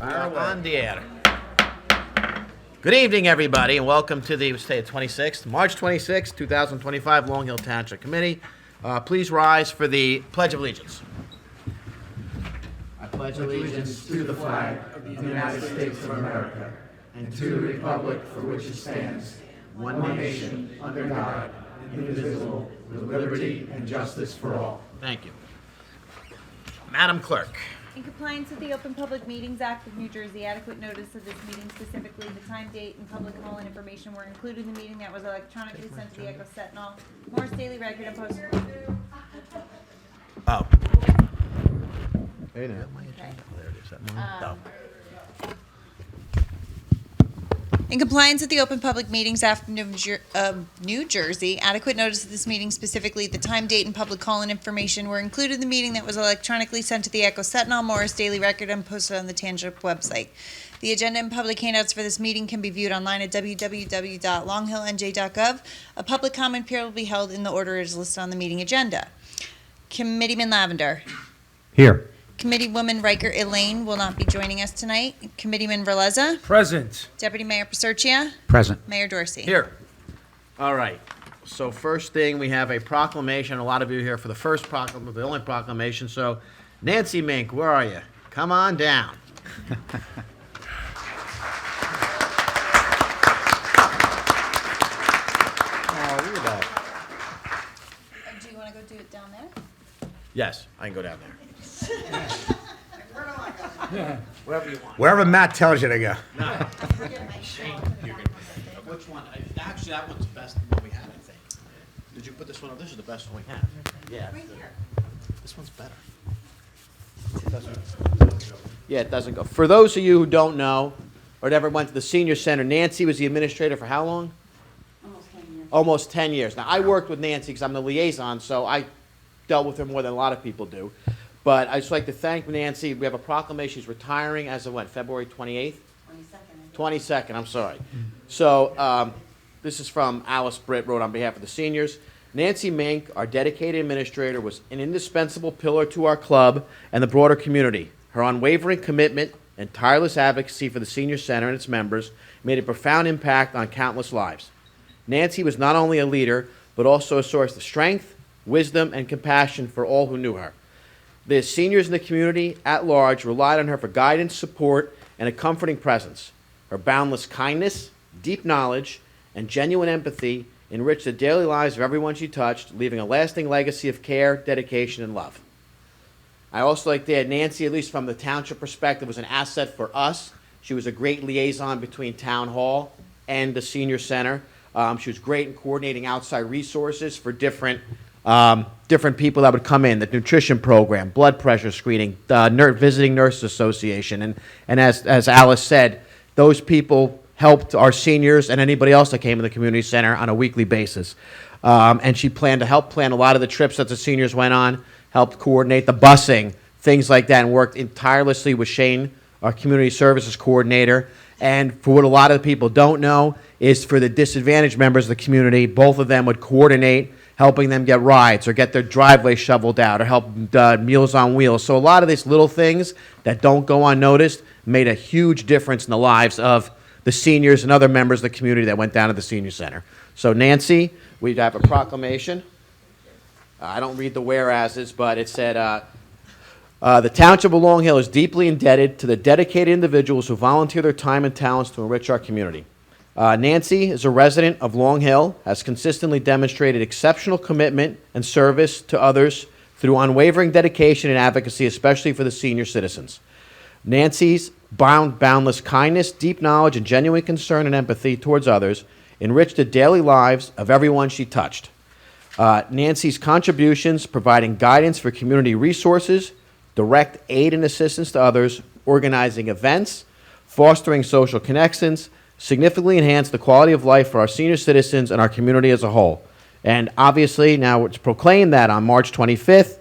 On the air. Good evening, everybody, and welcome to the March 26th, 2025 Long Hill Township Committee. Please rise for the Pledge of Allegiance. I pledge allegiance to the flag of the United States of America and to the republic for which it stands, one nation, under God, indivisible, with liberty and justice for all. Thank you. Madam Clerk. In compliance with the Open Public Meetings Act of New Jersey, adequate notice of this meeting, specifically the time, date, and public call-in information were included in the meeting that was electronically sent to the Echo Sentinel, Morris Daily Record, and posted. Oh. Okay. There it is. That mine? No. In compliance with the Open Public Meetings Act of New Jersey, adequate notice of this meeting, specifically the time, date, and public call-in information were included in the meeting that was electronically sent to the Echo Sentinel, Morris Daily Record, and posted on the Township website. The agenda and public handouts for this meeting can be viewed online at www.longhillnj.gov. A public comment period will be held in the order as listed on the meeting agenda. Committeeman Lavender. Here. Committeewoman Riker Elaine will not be joining us tonight. Committeeman Verleza. Present. Deputy Mayor Paserchia. Present. Mayor Dorsey. Here. All right. So first thing, we have a proclamation. A lot of you here for the first proclamation, the only proclamation. So, Nancy Mink, where are you? Come on down. Oh, look at that. Do you want to go do it down there? Yes, I can go down there. Wherever you want. Wherever Matt tells you to go. Which one? Actually, that one's the best one we have, I think. Did you put this one up? This is the best one we have. Yeah. Right here. This one's better. Yeah, it doesn't go. For those of you who don't know or never went to the senior center, Nancy was the administrator for how long? Almost 10 years. Almost 10 years. Now, I worked with Nancy because I'm the liaison, so I dealt with her more than a lot of people do. But I'd just like to thank Nancy. We have a proclamation. She's retiring as of when? February 28th? 22nd, I'm sorry. So this is from Alice Britt, wrote on behalf of the seniors. Nancy Mink, our dedicated administrator, was an indispensable pillar to our club and the broader community. Her unwavering commitment and tireless advocacy for the senior center and its members made a profound impact on countless lives. Nancy was not only a leader, but also a source of strength, wisdom, and compassion for all who knew her. The seniors in the community at large relied on her for guidance, support, and a comforting presence. Her boundless kindness, deep knowledge, and genuine empathy enriched the daily lives of everyone she touched, leaving a lasting legacy of care, dedication, and love. I also like to add Nancy, at least from the township perspective, was an asset for us. She was a great liaison between Town Hall and the Senior Center. She was great in coordinating outside resources for different people that would come in, the nutrition program, blood pressure screening, the Visiting Nurses Association. And as Alice said, those people helped our seniors and anybody else that came in the community center on a weekly basis. And she planned to help plan a lot of the trips that the seniors went on, helped coordinate the busing, things like that, and worked tirelessly with Shane, our community services coordinator. And for what a lot of people don't know is for the disadvantaged members of the community, both of them would coordinate helping them get rides or get their driveway shoveled out or help Meals on Wheels. So a lot of these little things that don't go unnoticed made a huge difference in the lives of the seniors and other members of the community that went down to the senior center. So Nancy, we have a proclamation. I don't read the whereases, but it said, the Township of Long Hill is deeply indebted to the dedicated individuals who volunteer their time and talents to enrich our community. Nancy is a resident of Long Hill, has consistently demonstrated exceptional commitment and service to others through unwavering dedication and advocacy, especially for the senior citizens. Nancy's boundless kindness, deep knowledge, and genuine concern and empathy towards others enriched the daily lives of everyone she touched. Nancy's contributions, providing guidance for community resources, direct aid and assistance to others, organizing events, fostering social connections, significantly enhanced the quality of life for our senior citizens and our community as a whole. And obviously, now it's proclaimed that on March 25th,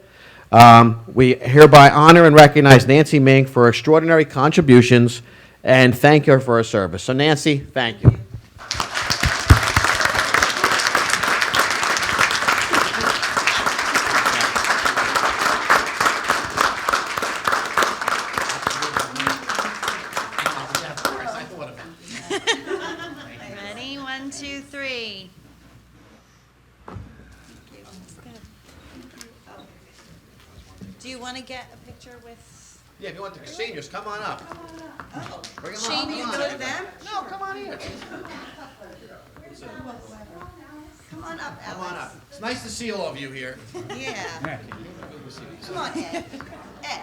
we hereby honor and recognize Nancy Mink for her extraordinary contributions and thank her for her service. So Nancy, thank you. 1, 2, 3. Do you want to get a picture with Yeah, if you want the seniors, come on up. Bring them Shane? You go to them? No, come on here. Come on up, Come on Alex. up. It's nice to see all of you here. Yeah. Come on, Ed. Ed.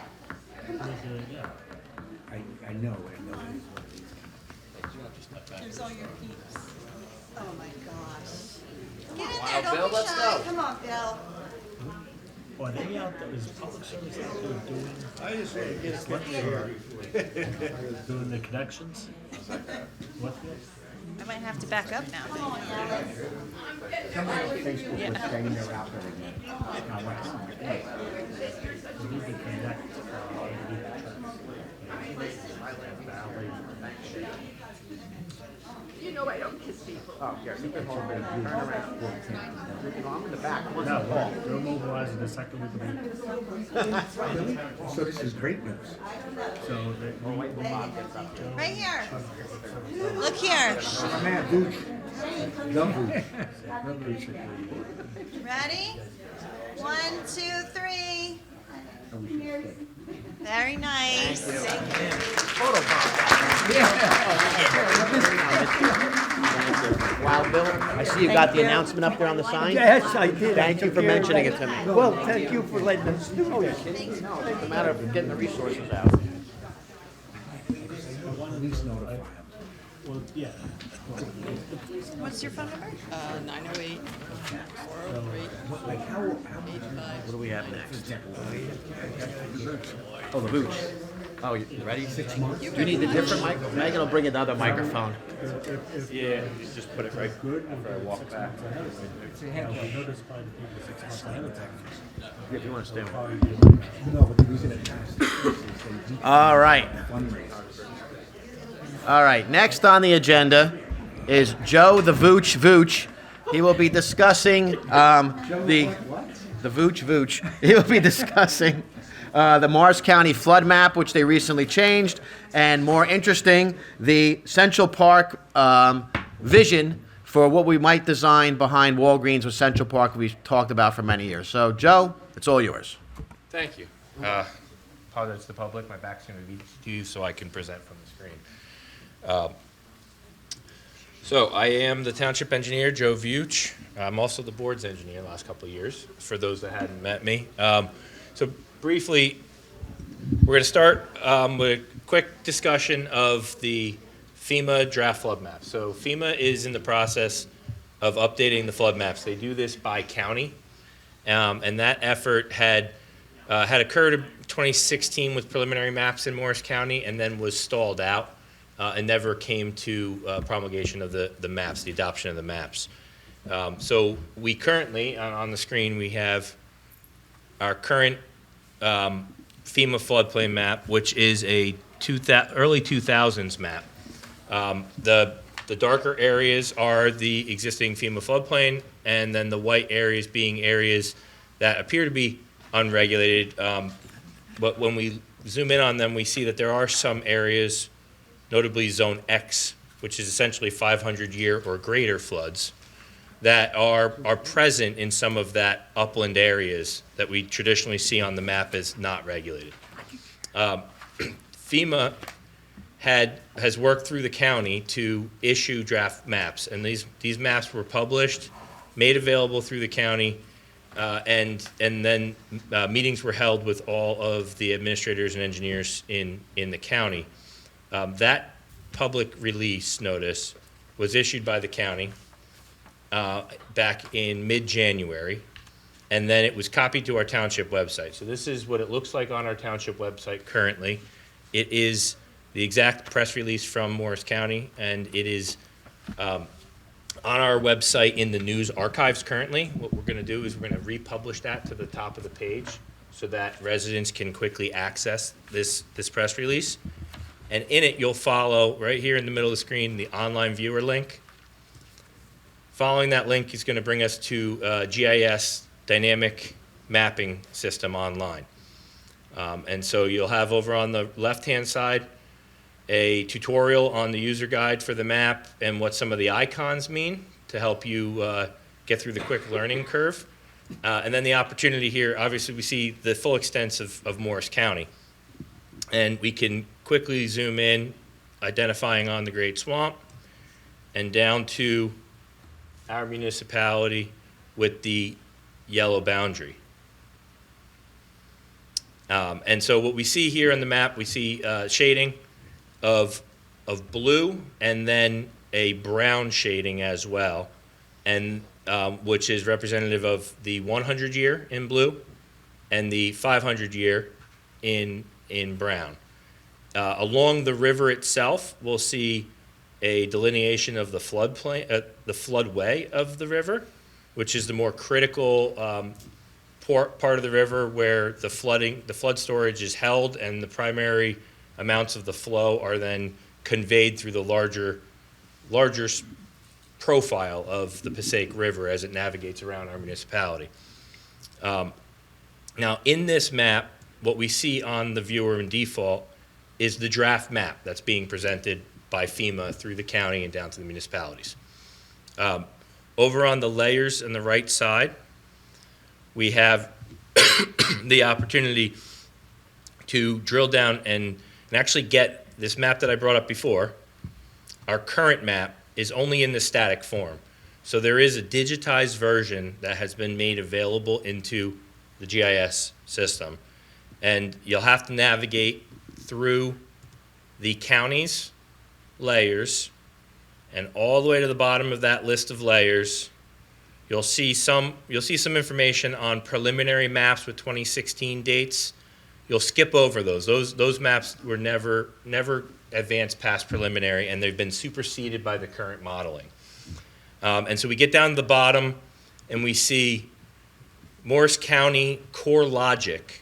I know it. There's all your peeps. Oh my gosh. Get in Wow, there, don't Bill, be let's shy. go. Come on, Bill. Are they out there, is public service out there doing? I just want to get What, doing the connections? What? I might have to back up now. Facebook was saying they're out there again. I went, hey, We need to connect, You know I don't kiss people. Oh, here, you can hold it. Turn around. I'm in the back. I'm looking No, at the wall. they're mobilizing the second week of April. really? So this is great news. So they, Right here. Look here. My man, Vooch. Dumb Vooch. Ready? 1, 2, 3. Very nice. Wow, Bill, I see you got the announcement up there on the sign. Yes, I did. Thank you for mentioning it to me. Well, thank you for letting us do Oh, you're this. kidding me? No, it's a matter of getting the resources out. At least notify them. well, yeah. What's your phone number? 908. Like how What do we have next? Oh, the boots. Oh, you ready? 6 months. Do you need the different mic? Megan will bring another microphone. Yeah, you just put it right after I walk back. Now, we notice by the people 6 months ahead of time. If you want to stay on. No, but the reason it passed is they do All right. fundraisers. All right. Next on the agenda is Joe the Vooch. He will be discussing the Vooch. He will be discussing the Morris County flood map, which they recently changed, and more interesting, the Central Park vision for what we might design behind Walgreens with Central Park we've talked about for many years. So, Joe, it's all yours. Thank you. Apologize to the public. My back's going to be to you so I can present from the screen. So I am the township engineer, Joe Vuch. I'm also the board's engineer the last couple of years, for those that hadn't met me. So briefly, we're going to start with a quick discussion of the FEMA draft flood map. So FEMA is in the process of updating the flood maps. They do this by county, and that effort had occurred in 2016 with preliminary maps in Morris County, and then was stalled out and never came to promulgation of the maps, the adoption of the maps. So we currently, on the screen, we have our current FEMA floodplain map, which is a early 2000s map. The darker areas are the existing FEMA floodplain, and then the white areas being areas that appear to be unregulated. But when we zoom in on them, we see that there are some areas, notably Zone X, which is essentially 500-year or greater floods, that are present in some of that upland areas that we traditionally see on the map as not regulated. FEMA has worked through the county to issue draft maps, and these maps were published, made available through the county, and then meetings were held with all of the administrators and engineers in the county. That public release notice was issued by the county back in mid-January, and then it was copied to our township website. So this is what it looks like on our township website currently. It is the exact press release from Morris County, and it is on our website in the news archives currently. What we're going to do is we're going to republish that to the top of the page so that residents can quickly access this press release. And in it, you'll follow, right here in the middle of the screen, the online viewer link. Following that link is going to bring us to GIS dynamic mapping system online. And so you'll have over on the left-hand side a tutorial on the user guide for the map and what some of the icons mean to help you get through the quick learning curve. And then the opportunity here, obviously we see the full extent of Morris County. And we can quickly zoom in, identifying on the Great Swamp, and down to our municipality with the yellow boundary. And so what we see here on the map, we see shading of blue and then a brown shading as well, and which is representative of the 100-year in blue and the 500-year in brown. Along the river itself, we'll see a delineation of the floodplain, the floodway of the river, which is the more critical part of the river where the flood storage is held, and the primary amounts of the flow are then conveyed through the larger profile of the Passaic River as it navigates around our municipality. Now, in this map, what we see on the viewer in default is the draft map that's being presented by FEMA through the county and down to the municipalities. Over on the layers on the right side, we have the opportunity to drill down and actually get this map that I brought up before. Our current map is only in the static form. So there is a digitized version that has been made available into the GIS system. And you'll have to navigate through the county's layers, and all the way to the bottom of that list of layers, you'll see some information on preliminary maps with 2016 dates. You'll skip over those. Those maps were never advanced past preliminary, and they've been superseded by the current modeling. And so we get down to the bottom, and we see Morris County core logic,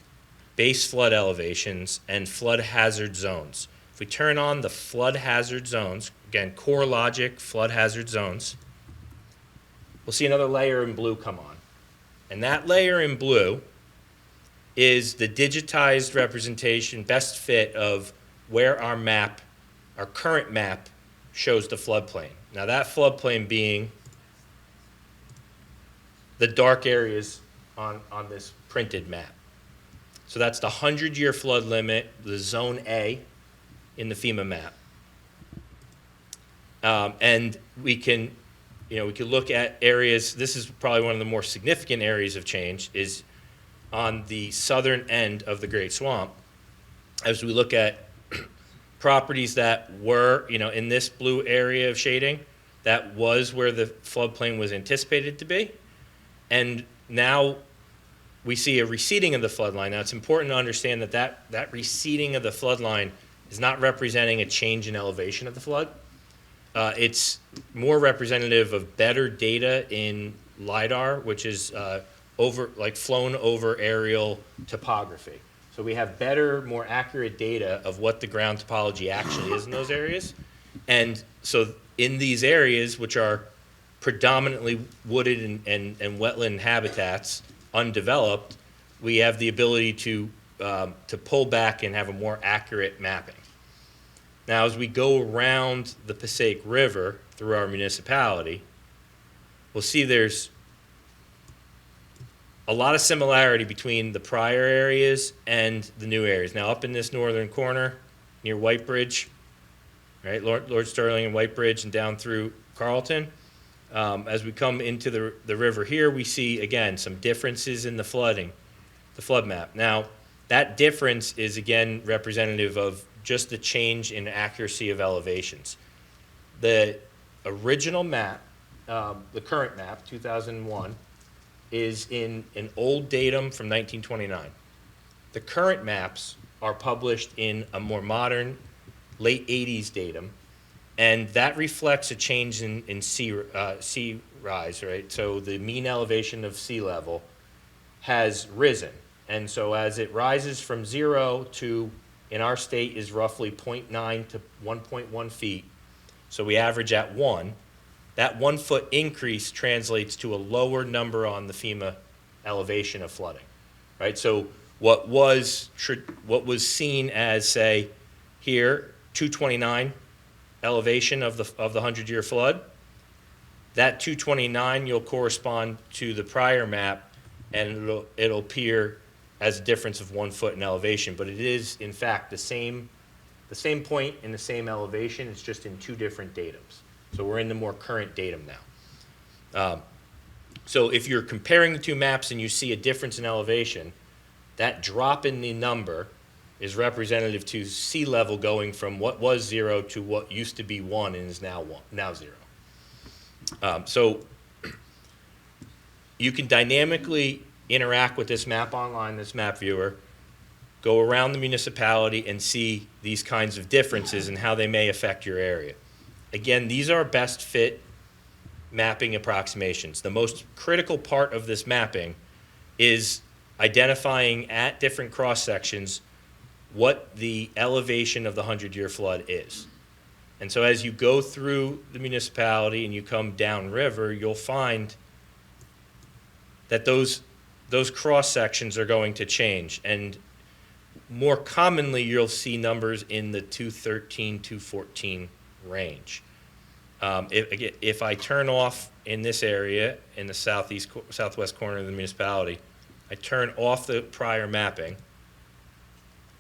base flood elevations, and flood hazard zones. If we turn on the flood hazard zones, again, core logic, flood hazard zones, we'll see another layer in blue come on. And that layer in blue is the digitized representation, best fit of where our map, our current map, shows the floodplain. Now that floodplain being the dark areas on this printed map. So that's the 100-year flood limit, the zone A in the FEMA map. And we can look at areas. This is probably one of the more significant areas of change is on the southern end of the Great Swamp. As we look at properties that were, in this blue area of shading, that was where the floodplain was anticipated to be. And now we see a receding of the flood line. Now it's important to understand that receding of the flood line is not representing a change in elevation of the flood. It's more representative of better data in LIDAR, which is flown over aerial topography. So we have better, more accurate data of what the ground topology actually is in those areas. And so in these areas, which are predominantly wooded and wetland habitats, undeveloped, we have the ability to pull back and have a more accurate mapping. Now, as we go around the Passaic River through our municipality, we'll see there's a lot of similarity between the prior areas and the new areas. Now, up in this northern corner near White Bridge, right, Lord Sterling and White Bridge, and down through Carlton, as we come into the river here, we see, again, some differences in the flood map. Now, that difference is, again, representative of just the change in accuracy of elevations. The original map, the current map, 2001, is in an old datum from 1929. The current maps are published in a more modern, late 80s datum, and that reflects a change in sea rise, right? So the mean elevation of sea level has risen. And so as it rises from 0 to, in our state, is roughly 0.9 to 1.1 feet, so we average at 1, that 1 foot increase translates to a lower number on the FEMA elevation of flooding, right? So what was seen as, say, here, 229 elevation of the 100-year flood. That 229 you'll correspond to the prior map, and it'll appear as a difference of 1 foot in elevation, but it is in fact the same point in the same elevation. It's just in 2 different datums. So we're in the more current datum now. So if you're comparing the 2 maps and you see a difference in elevation, that drop in the number is representative to sea level going from what was 0 to what used to be 1 and is now 0. So you can dynamically interact with this map online, this map viewer, go around the municipality and see these kinds of differences and how they may affect your area. Again, these are best fit mapping approximations. The most critical part of this mapping is identifying at different cross sections what the elevation of the 100-year flood is. And so as you go through the municipality and you come downriver, you'll find that those cross sections are going to change. And more commonly, you'll see numbers in the 213, 214 range. If I turn off in this area, in the southwest corner of the municipality, I turn off the prior mapping,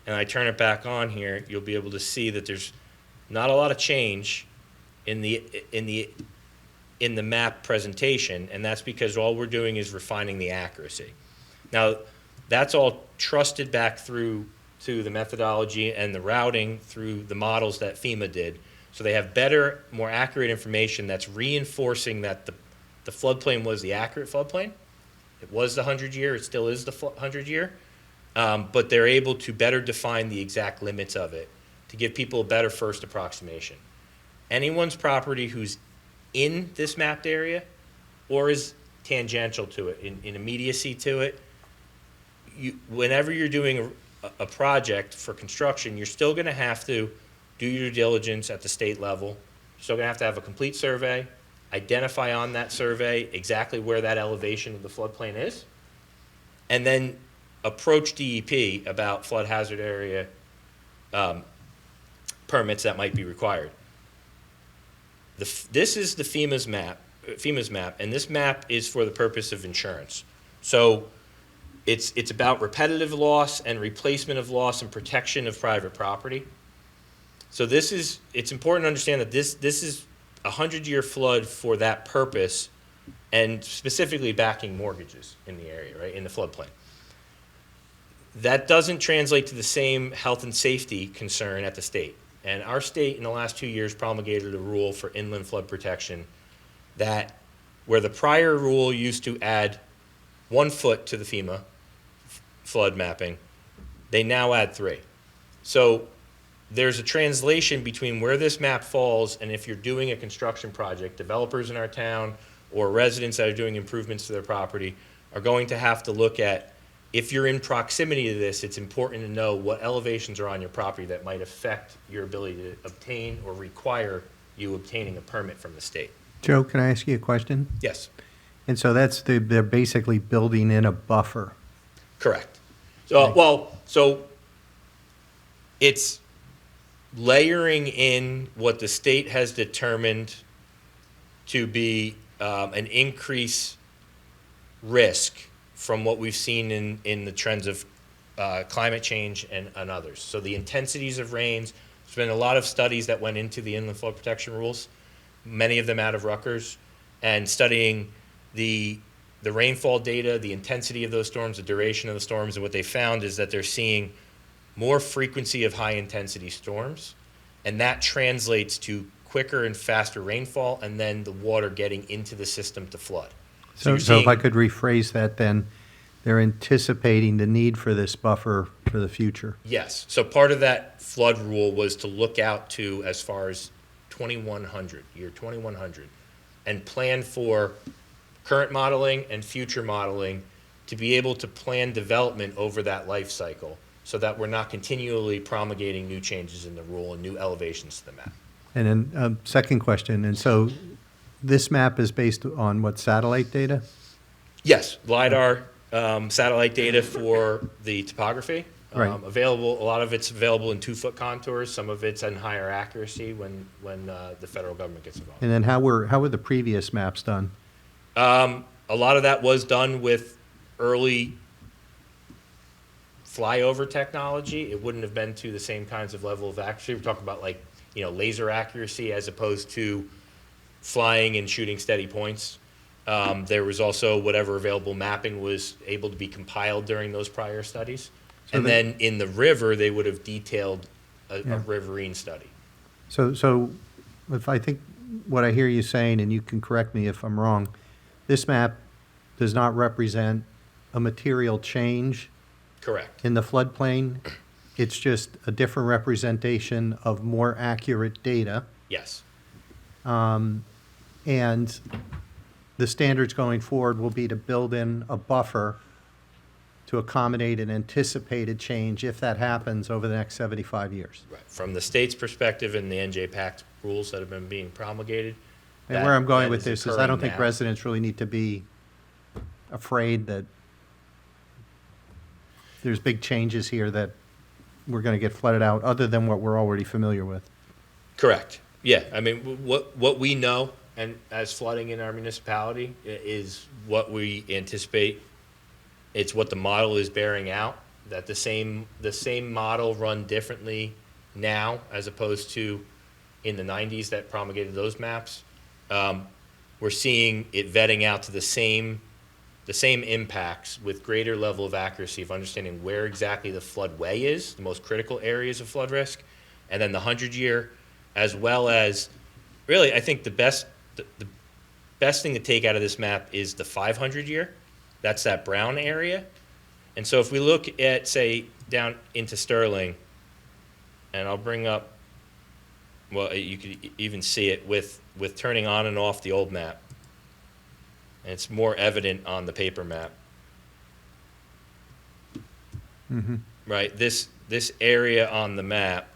and I turn it back on here, you'll be able to see that there's not a lot of change in the map presentation, and that's because all we're doing is refining the accuracy. Now, that's all trusted back through to the methodology and the routing through the models that FEMA did. So they have better, more accurate information that's reinforcing that the floodplain was the accurate floodplain. It was the 100-year, it still is the 100-year, but they're able to better define the exact limits of it to give people a better first approximation. Anyone's property who's in this mapped area or is tangential to it, in immediacy to it, whenever you're doing a project for construction, you're still going to have to do your due diligence at the state level. You're still going to have a complete survey, identify on that survey exactly where that elevation of the floodplain is, and then approach DEP about flood hazard area permits that might be required. This is the FEMA's map, and this map is for the purpose of insurance. So it's about repetitive loss and replacement of loss and protection of private property. So it's important to understand that this is a 100-year flood for that purpose, and specifically backing mortgages in the area, right, in the floodplain. That doesn't translate to the same health and safety concern at the state. And our state in the last 2 years promulgated a rule for inland flood protection that where the prior rule used to add 1 foot to the FEMA flood mapping, they now add 3. So there's a translation between where this map falls and if you're doing a construction project. Developers in our town or residents that are doing improvements to their property are going to have to look at, if you're in proximity to this, it's important to know what elevations are on your property that might affect your ability to obtain or require you obtaining a permit from the state. Joe, can I ask you a question? Yes, And so they're basically building in a buffer. correct. So it's layering in what the state has determined to be an increased risk from what we've seen in the trends of climate change and others. So the intensities of rains, there's been a lot of studies that went into the inland flood protection rules, many of them out of Rutgers, and studying the rainfall data, the intensity of those storms, the duration of the storms, and what they found is that they're seeing more frequency of high intensity storms, and that translates to quicker and faster rainfall, and then the water getting into the system to flood. So if I could rephrase that, then they're anticipating the need for this buffer for the future. Yes. So part of that flood rule was to look out to as far as 2100, year 2100, and plan for current modeling and future modeling to be able to plan development over that life cycle so that we're not continually promulgating new changes in the rule and new elevations to the map. And then second question, and so this map is based on what, satellite data? Yes, LiDAR satellite data for the topography. Right. Available, a lot of it's available in 2-foot contours, some of it's in higher accuracy when the federal government gets involved. And then how were the previous maps done? A lot of that was done with early flyover technology. It wouldn't have been to the same kinds of level of accuracy. We're talking about like, laser accuracy as opposed to flying and shooting steady points. There was also whatever available mapping was able to be compiled during those prior studies. So And then in the river, they would have detailed a riverine study. So if I think what I hear you saying, and you can correct me if I'm wrong, this map does not represent a material change Correct. in the floodplain. It's just a different representation of more accurate data. Yes. And the standards going forward will be to build in a buffer to accommodate an anticipated change if that happens over the next 75 years. Right. From the state's perspective and the NJ-PACT rules that have been being promulgated. And where I'm going that with this is I occurring don't think now. residents really need to be afraid that there's big changes here that we're going to get flooded out, other than what we're already familiar with. Correct. Yeah, I mean, what we know, and as flooding in our municipality, is what we anticipate. It's what the model is bearing out, that the same model run differently now as opposed to in the 90s that promulgated those maps. We're seeing it vetting out to the same impacts with greater level of accuracy of understanding where exactly the floodway is, the most critical areas of flood risk, and then the 100-year, as well as, really, I think the best thing to take out of this map is the 500-year. That's that brown area. And so if we look at, say, down into Sterling, and I'll bring up, well, you could even see it with turning on and off the old map. And it's more evident on the paper map. Mm-hmm. Right, this area on the map,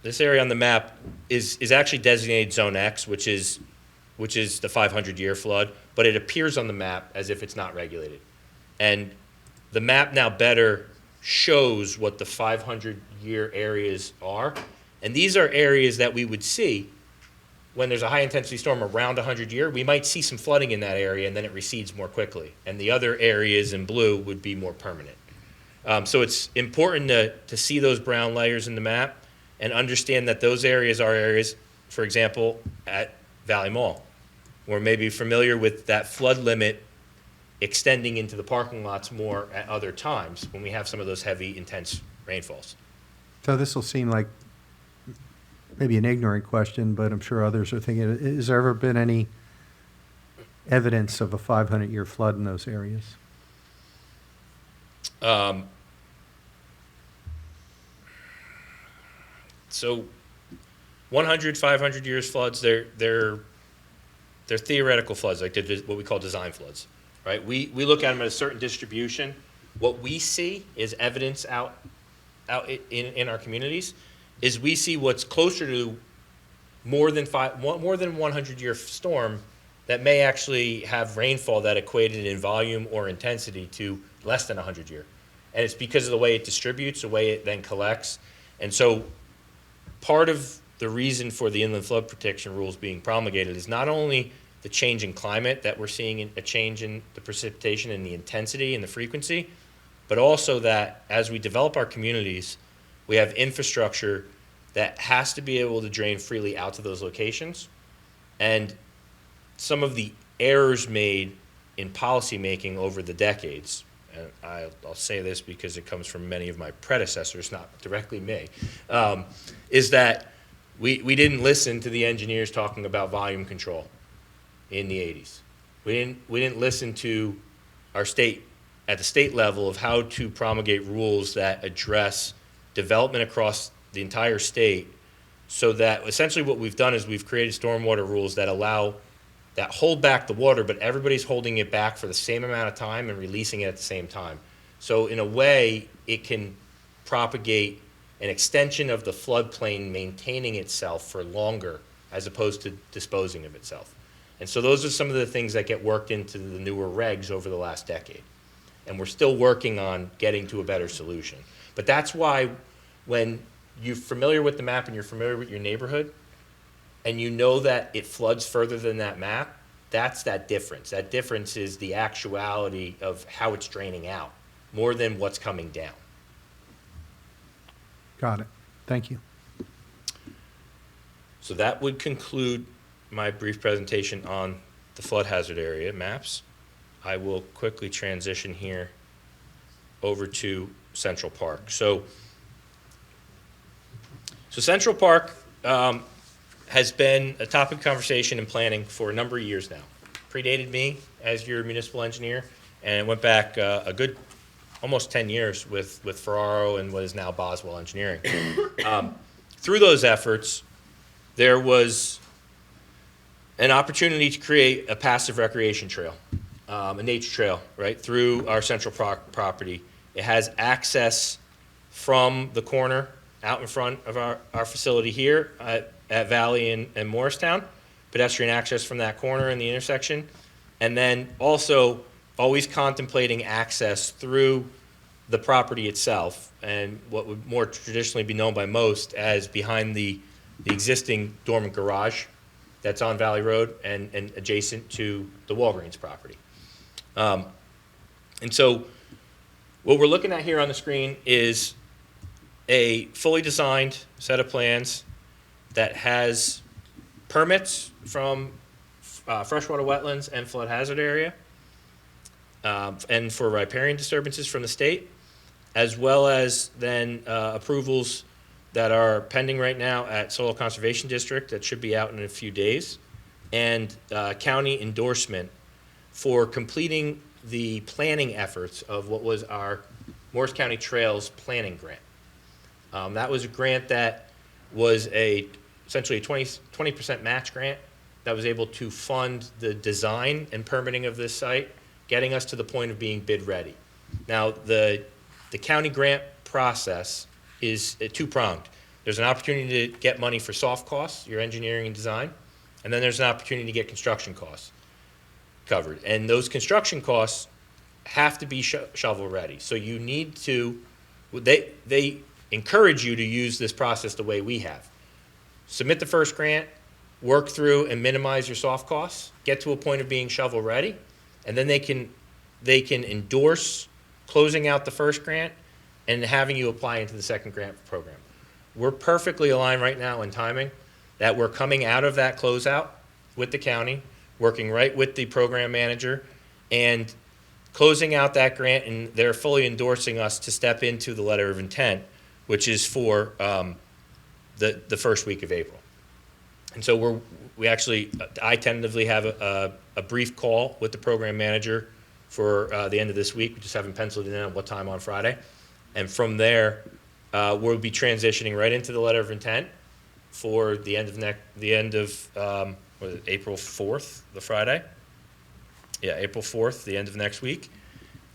this area on the map is actually designated Zone X, which is the 500-year flood, but it appears on the map as if it's not regulated. And the map now better shows what the 500-year areas are. And these are areas that we would see when there's a high-intensity storm around 100-year. We might see some flooding in that area, and then it recedes more quickly. And the other areas in blue would be more permanent. So it's important to see those brown layers in the map and understand that those areas are areas, for example, at Valley Mall. We're maybe familiar with that flood limit extending into the parking lots more at other times when we have some of those heavy, intense rainfalls. So this will seem like maybe an ignorant question, but I'm sure others are thinking, has there ever been any evidence of a 500-year flood in those areas? So 100, 500 years floods, they're theoretical floods, like they're what we call design floods, right? We look at them at a certain distribution. What we see is evidence out in our communities is we see what's closer to more than 100-year storm that may actually have rainfall that equated in volume or intensity to less than 100-year. And it's because of the way it distributes, the way it then collects. And so part of the reason for the inland flood protection rules being promulgated is not only the change in climate, that we're seeing a change in the precipitation and the intensity and the frequency, but also that as we develop our communities, we have infrastructure that has to be able to drain freely out to those locations. And some of the errors made in policymaking over the decades, and I'll say this because it comes from many of my predecessors, not directly me, is that we didn't listen to the engineers talking about volume control in the 80s. We didn't listen to our state, at the state level, of how to promulgate rules that address development across the entire state, so that essentially what we've done is we've created stormwater rules that hold back the water, but everybody's holding it back for the same amount of time and releasing it at the same time. So in a way, it can propagate an extension of the floodplain maintaining itself for longer as opposed to disposing of itself. And so those are some of the things that get worked into the newer regs over the last decade. And we're still working on getting to a better solution. But that's why when you're familiar with the map and you're familiar with your neighborhood, and you know that it floods further than that map, that's that difference. That difference is the actuality of how it's draining out, more than what's coming down. Got it. Thank you. So that would conclude my brief presentation on the flood hazard area maps. I will quickly transition here over to Central Park. So Central Park has been a topic of conversation and planning for a number of years now. Predated me as your municipal engineer, and it went back a good almost 10 years with Ferraro and what is now Boswell Engineering. Through those efforts, there was an opportunity to create a passive recreation trail, a nature trail, right, through our Central Park property. It has access from the corner out in front of our facility here at Valley and Morristown, pedestrian access from that corner in the intersection, and then also always contemplating access through the property itself and what would more traditionally be known by most as behind the existing dormant garage that's on Valley Road and adjacent to the Walgreens property. And so what we're looking at here on the screen is a fully designed set of plans that has permits from freshwater wetlands and flood hazard area, and for riparian disturbances from the state, as well as then approvals that are pending right now at Soil Conservation District that should be out in a few days, and county endorsement for completing the planning efforts of what was our Morris County Trails Planning Grant. That was a grant that was essentially a 20% match grant that was able to fund the design and permitting of this site, getting us to the point of being bid ready. Now, the county grant process is two-pronged. There's an opportunity to get money for soft costs, your engineering and design, and then there's an opportunity to get construction costs covered. And those construction costs have to be shovel ready. So you need to, they encourage you to use this process the way we have. Submit the first grant, work through and minimize your soft costs, get to a point of being shovel ready, and then they can endorse closing out the first grant and having you apply into the second grant program. We're perfectly aligned right now in timing that we're coming out of that closeout with the county, working right with the program manager, and closing out that grant, and they're fully endorsing us to step into the letter of intent, which is for the first week of April. And so I tentatively have a brief call with the program manager for the end of this week. We just haven't penciled it in on what time on Friday. And from there, we'll be transitioning right into the letter of intent for the end of April 4th, the Friday. Yeah, April 4th, the end of next week.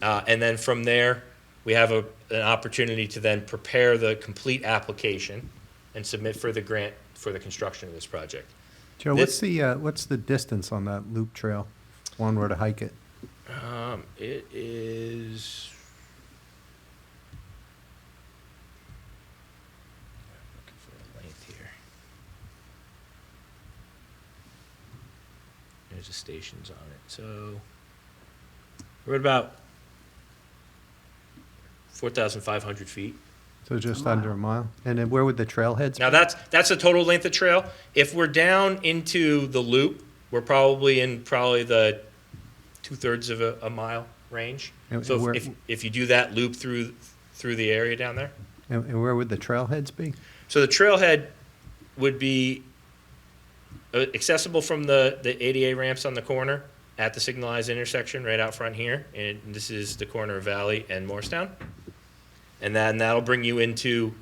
And then from there, we have an opportunity to then prepare the complete application and submit for the grant for the construction of this project. Joe, what's the distance on that loop trail? If one were to hike it. It is. Looking for the length here. There's the stations on it. So we're at about 4,500 feet. So just under a mile? And then where would the trailheads Now be? that's the total length of trail. If we're down into the loop, we're probably in the 2/3 of a mile range. And So where- if you do that loop through the area down there. And where would the trailheads be? So the trailhead would be accessible from the ADA ramps on the corner at the signalized intersection right out front here. And this is the corner of Valley and Morristown. And then that'll bring you into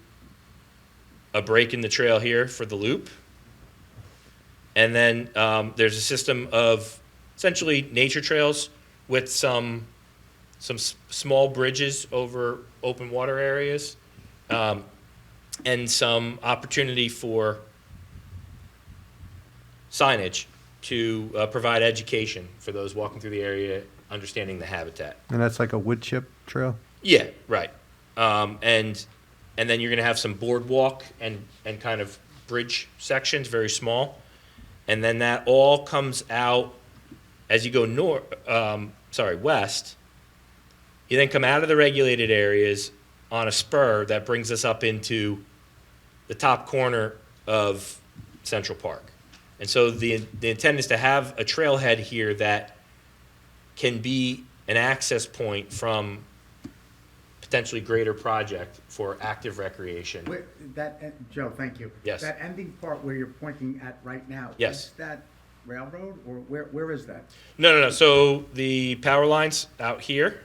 a break in the trail here for the loop. And then there's a system of essentially nature trails with some small bridges over open water areas, and some opportunity for signage to provide education for those walking through the area, understanding the habitat. And that's like a wood chip trail? Yeah, right. And then you're going to have some boardwalk and kind of bridge sections, very small. And then that all comes out as you go west. You then come out of the regulated areas on a spur that brings us up into the top corner of Central Park. And so the intent is to have a trailhead here that can be an access point from potentially greater project for active recreation. Joe, thank you. Yes. That ending part where you're pointing at right now. Yes. Is that railroad or where is that? No. So the power line's out here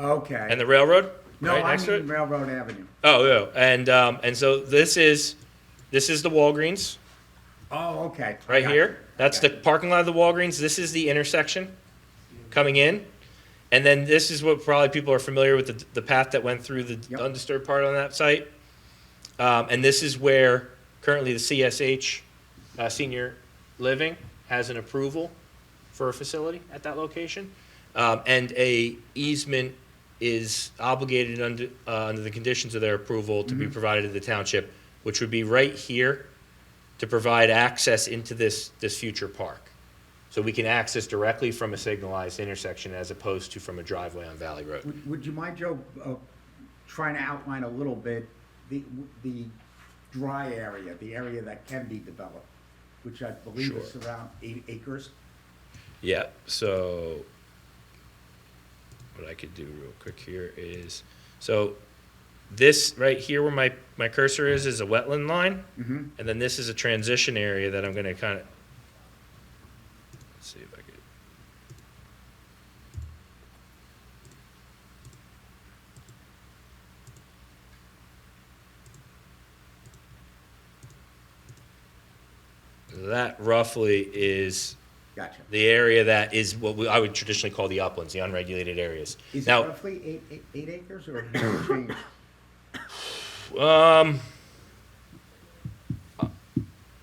Okay. and the railroad No, right I next to mean it. Railroad Avenue. Oh, yeah. And so this is the Walgreens Oh, okay. I right got here. you. That's I got the you. parking lot of the Walgreens. This is the intersection coming in. And then this is what probably people are familiar with, the path that went through the Yep. undisturbed part on that site. And this is where currently the CSH, Senior Living, has an approval for a facility at that location. And a easement is obligated under the conditions of their approval to be provided to the township, which would be right here to provide access into this future park. So we can access directly from a signalized intersection as opposed to from a driveway on Valley Road. Would you mind, Joe, trying to outline a little bit the dry area, the area that can be developed, which I believe is around 8 acres? Yeah, so what I could do real quick here is, so this right here where my cursor is a wetland line. Mm-hmm. And then this is a transition area that I'm gonna kind of, let's see if I could. That roughly is Gotcha. the area that is what I would traditionally call the uplands, the unregulated areas. Is it Now, roughly eight acres or has it changed?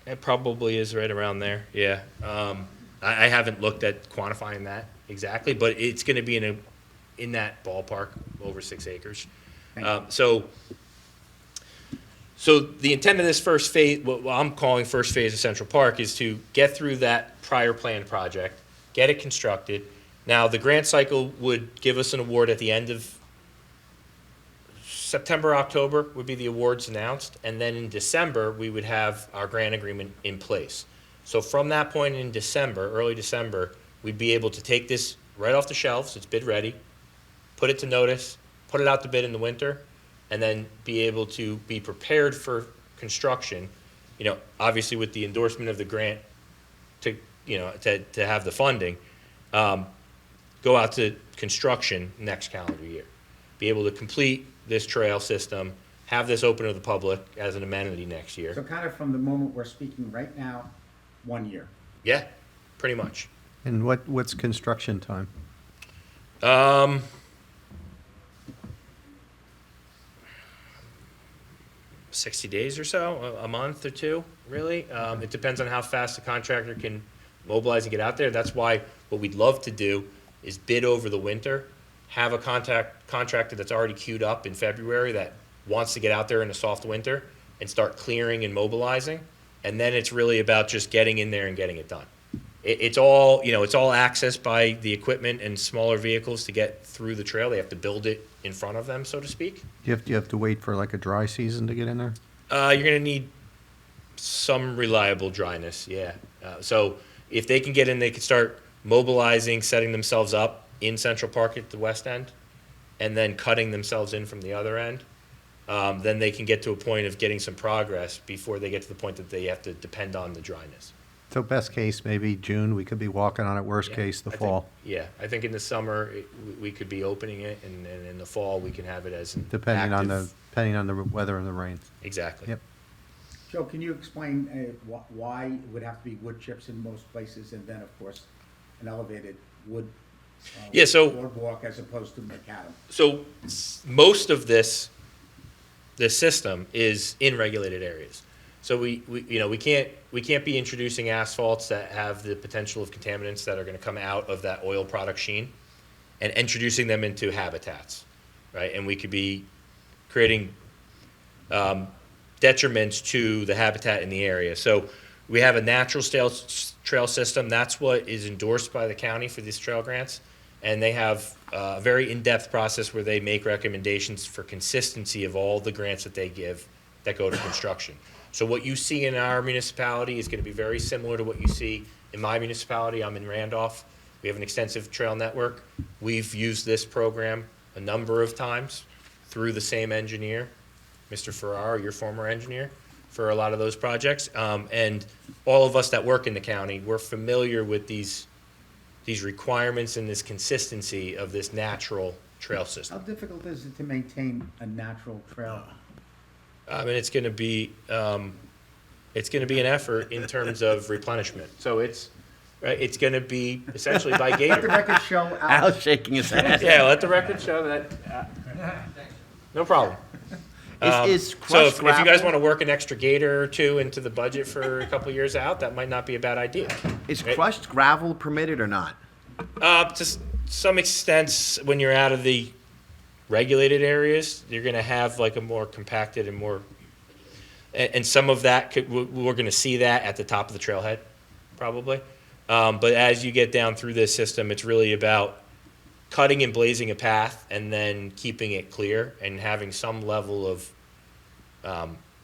It probably is right around there, yeah. I haven't looked at quantifying that exactly, but it's gonna be in that ballpark, over 6 acres. Thank you. So the intent of this first phase, what I'm calling first phase of Central Park, is to get through that prior planned project, get it constructed. Now, the grant cycle would give us an award at the end of September, October would be the awards announced, and then in December, we would have our grant agreement in place. So from that point in December, early December, we'd be able to take this right off the shelves, it's bid ready, put it to notice, put it out to bid in the winter, and then be able to be prepared for construction, obviously with the endorsement of the grant to have the funding, go out to construction next calendar year. Be able to complete this trail system, have this open to the public as an amenity next year. So kind of from the moment we're speaking right now, 1 year. Yeah, pretty much. And what's construction time? 60 days or so, a month or two, really. It depends on how fast the contractor can mobilize and get out there. That's why what we'd love to do is bid over the winter, have a contractor that's already queued up in February that wants to get out there in a soft winter and start clearing and mobilizing. And then it's really about just getting in there and getting it done. It's all accessed by the equipment and smaller vehicles to get through the trail. They have to build it in front of them, so to speak. Do you have to wait for like a dry season to get in there? You're gonna need some reliable dryness, yeah. So if they can get in, they can start mobilizing, setting themselves up in Central Park at the west end, and then cutting themselves in from the other end. Then they can get to a point of getting some progress before they get to the point that they have to depend on the dryness. So best case, maybe June, we could be walking on it, worst Yeah, case, the I think- fall, Yeah, I think in the summer, we could be opening it, and in the fall, we can have it as an depending on active- depending on the weather and the rain. Exactly. Yep. Joe, can you explain why it would have to be wood chips in most places and then, of course, an elevated wood Yeah, so- boardwalk as opposed to macadam? So most of this system is in regulated areas. So we can't be introducing asphalts that have the potential of contaminants that are going to come out of that oil product sheen and introducing them into habitats, right? And we could be creating detriments to the habitat in the area. So we have a natural trail system. That's what is endorsed by the county for these trail grants. And they have a very in-depth process where they make recommendations for consistency of all the grants that they give that go to construction. So what you see in our municipality is going to be very similar to what you see in my municipality. I'm in Randolph. We have an extensive trail network. We've used this program a number of times through the same engineer, Mr. Ferraro, your former engineer, for a lot of those projects. And all of us that work in the county, we're familiar with these requirements and this consistency of this natural trail How system. difficult is it to maintain a natural trail? I mean, it's going to be an effort in terms of replenishment. So it's going to be essentially by Let the gator. record show Al's shaking his head. Yeah, let the record show that. No problem. Is So crushed if you guys gravel- want to work an extra gator or two into the budget for a couple years out, that might not be a bad idea. Is Right. crushed gravel permitted or not? To some extent, when you're out of the regulated areas, you're going to have like a more compacted and more, and some of that we're going to see that at the top of the trailhead, probably. But as you get down through this system, it's really about cutting and blazing a path and then keeping it clear and having some level of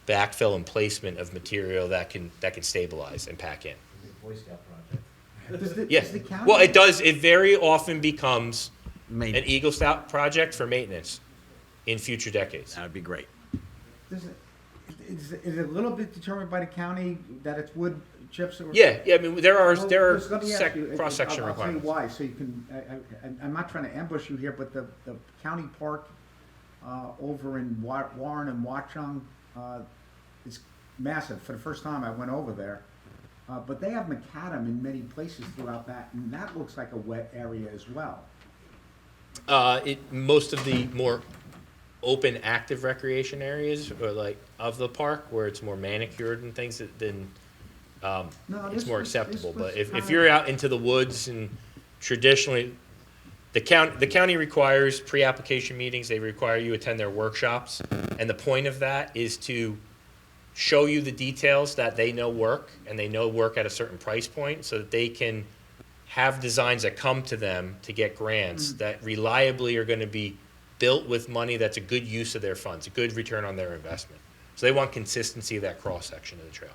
backfill and placement of material that can stabilize and pack in. Yeah. Does the county? Well, it does. It very often becomes Maybe. an Eagle Scout project for maintenance in future decades. That would be great. Is it a little bit determined by the county that it's wood chips? Or? Yeah. I mean, there are Well, cross let me ask you, section I'll tell you requirements. why, so you can, I'm not trying to ambush you here, but the county park over in Warren and Watchung is massive. For the first time, I went over there. But they have macadam in many places throughout that, and that looks like a wet area as well. Most of the more open, active recreation areas, or like of the park, where it's more manicured and things, then No, it's this more was- acceptable. this was But if kinda- you're out into the woods and traditionally, the county requires pre-application meetings. They require you attend their workshops, and the point of that is to show you the details that they know work, and they know work at a certain price point, so that they can have designs that come to them to get grants that reliably are going to be built with money that's a good use of their funds, a good return on their investment. So they want consistency of that cross section of the trail.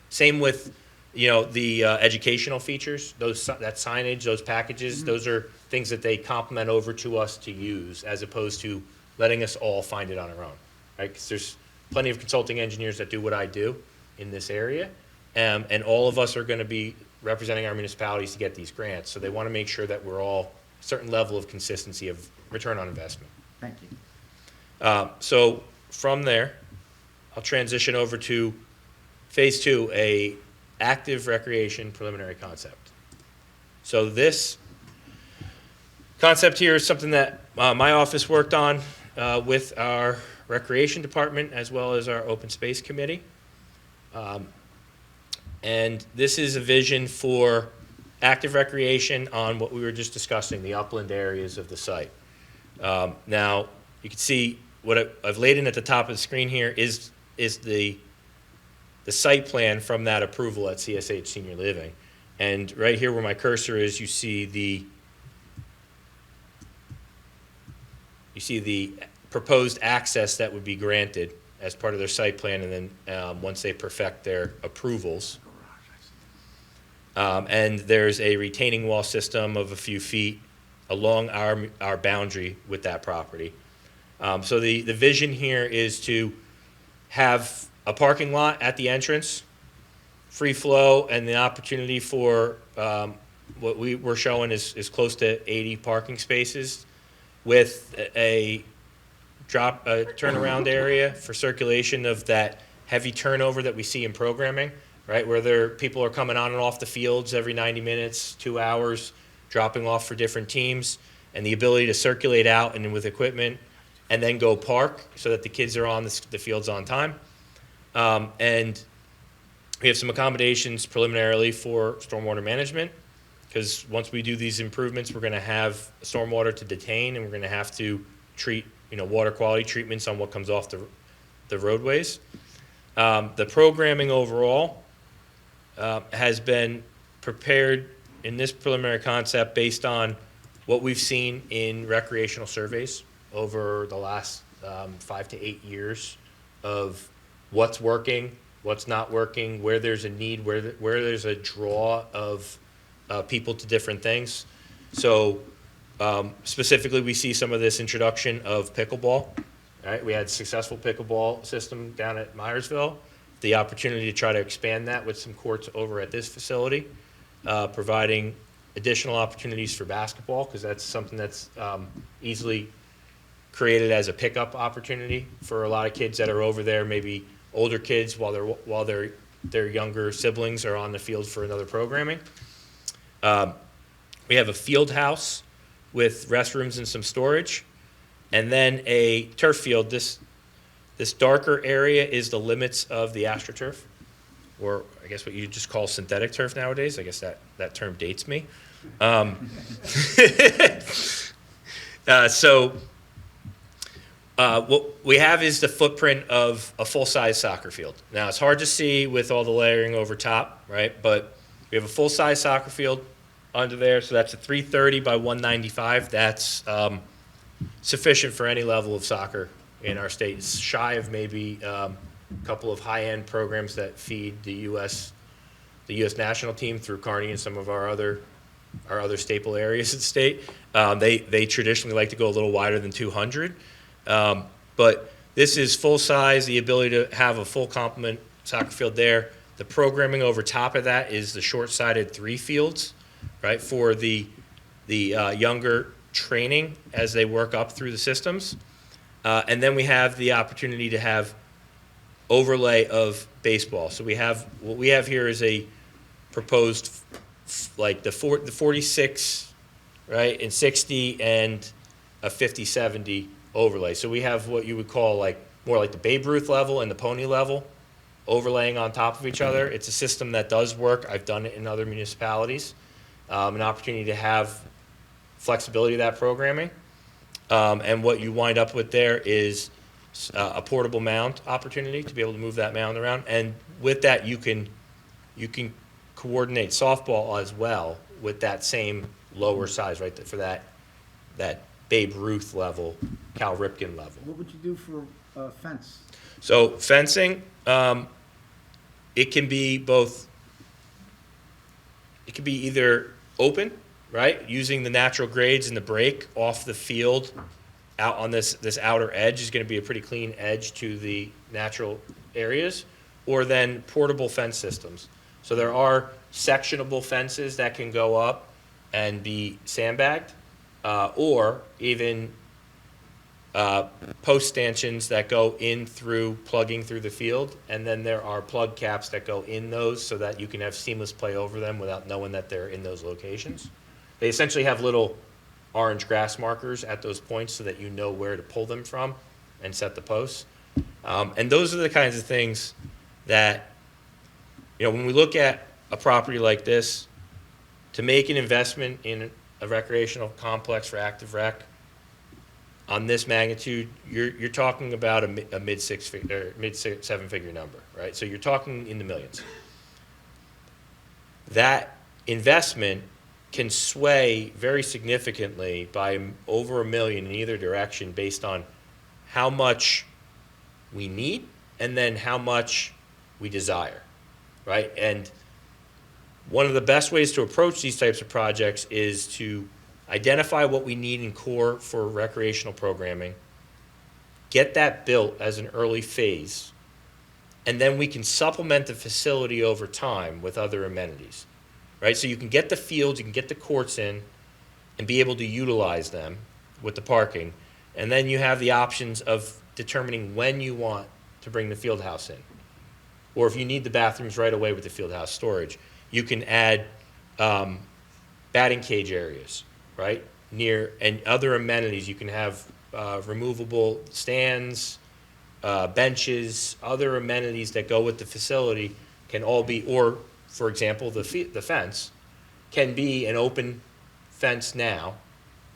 Same with, the educational features, that signage, those packages, those are things that they complement over to us to use, as opposed to letting us all find it on our own, right? Because there's plenty of consulting engineers that do what I do in this area, and all of us are going to be representing our municipalities to get these grants. So they want to make sure that we're all a certain level of consistency of return on investment. Thank you. So from there, I'll transition over to phase 2, a active recreation preliminary concept. So this concept here is something that my office worked on with our recreation department as well as our open space committee. And this is a vision for active recreation on what we were just discussing, the upland areas of the site. Now, you can see what I've laid in at the top of the screen here is the site plan from that approval at CSH Senior Living. And right here where my cursor is, you see the proposed access that would be granted as part of their site plan, and then once they perfect their approvals. And there's a retaining wall system of a few feet along our boundary with that property. So the vision here is to have a parking lot at the entrance, free flow, and the opportunity for what we were showing is close to 80 parking spaces with a turnaround area for circulation of that heavy turnover that we see in programming, right? Where people are coming on and off the fields every 90 minutes, 2 hours, dropping off for different teams, and the ability to circulate out and with equipment and then go park so that the kids are on the fields on time. And We have some accommodations preliminarily for stormwater management, because once we do these improvements, we're gonna have stormwater to detain, and we're gonna have to treat, water quality treatments on what comes off the roadways. The programming overall has been prepared in this preliminary concept based on what we've seen in recreational surveys over the last 5 to 8 years of what's working, what's not working, where there's a need, where there's a draw of people to different things. So specifically, we see some of this introduction of pickleball. Right? We had a successful pickleball system down at Myersville. The opportunity to try to expand that with some courts over at this facility, providing additional opportunities for basketball, because that's something that's easily created as a pickup opportunity for a lot of kids that are over there, maybe older kids while their younger siblings are on the field for another programming. We have a field house with restrooms and some storage, and then a turf field. This darker area is the limits of the AstroTurf, or I guess what you just call synthetic turf nowadays. I guess that term dates me. What we have is the footprint of a full-size soccer field. Now, it's hard to see with all the layering over top, right? But we have a full-size soccer field under there, so that's a 330 by 195. That's sufficient for any level of soccer in our state. It's shy of maybe a couple of high-end programs that feed the U.S. national team through Kearney and some of our other staple areas of the state. They traditionally like to go a little wider than 200. But this is full size, the ability to have a full complement soccer field there. The programming over top of that is the short-sided 3 fields, right, for the younger training as they work up through the systems. And then we have the opportunity to have overlay of baseball. So what we have here is a proposed, like the 46, right, and 60 and a 50-70 overlay. So we have what you would call more like the Babe Ruth level and the pony level overlaying on top of each other. It's a system that does work. I've done it in other municipalities. An opportunity to have flexibility of that programming. And what you wind up with there is a portable mound opportunity to be able to move that mound around. And with that, you can coordinate softball as well with that same lower size, right, for that Babe Ruth level, Cal Ripken level. What would you do for fence? So fencing, it can be both. It can be either open, right, using the natural grades and the break off the field out on this outer edge is going to be a pretty clean edge to the natural areas, or then portable fence systems. So there are sectionable fences that can go up and be sandbagged, or even post stanchions that go in through plugging through the field, and then there are plug caps that go in those so that you can have seamless play over them without knowing that they're in those locations. They essentially have little orange grass markers at those points so that you know where to pull them from and set the posts. And those are the kinds of things that, when we look at a property like this, to make an investment in a recreational complex for active rec on this magnitude, you're talking about a mid 7-figure number, right? So you're talking in the millions. That investment can sway very significantly by over $1 million in either direction based on how much we need and then how much we desire, right? And one of the best ways to approach these types of projects is to identify what we need in core for recreational programming, get that built as an early phase, and then we can supplement the facility over time with other amenities, right? So you can get the fields, you can get the courts in, and be able to utilize them with the parking, and then you have the options of determining when you want to bring the field house in. Or if you need the bathrooms right away with the field house storage, you can add batting cage areas, right, near, and other amenities. You can have removable stands, benches, other amenities that go with the facility can all be, or, for example, the fence can be an open fence now,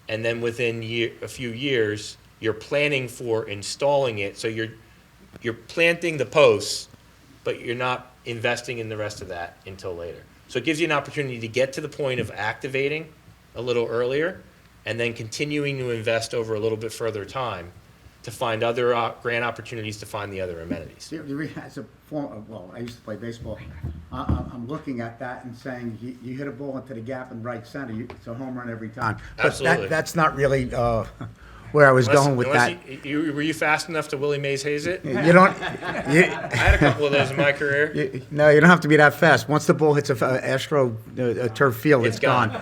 and then within a few years, you're planning for installing it, so you're planting the posts, but you're not investing in the rest of that until later. So it gives you an opportunity to get to the point of activating a little earlier, and then continuing to invest over a little bit further time to find other grant opportunities to find the other amenities. As a well, I used to play baseball. I'm looking at that and saying, you hit a ball into the gap in right center, it's a home run every time. But Absolutely. that's not really where I was going with that. Were you fast enough to Willie Mays Hayes it? You don't. I had a couple of those in my career. No, you don't have to be that fast. Once the ball hits a turf field, It's it's gone.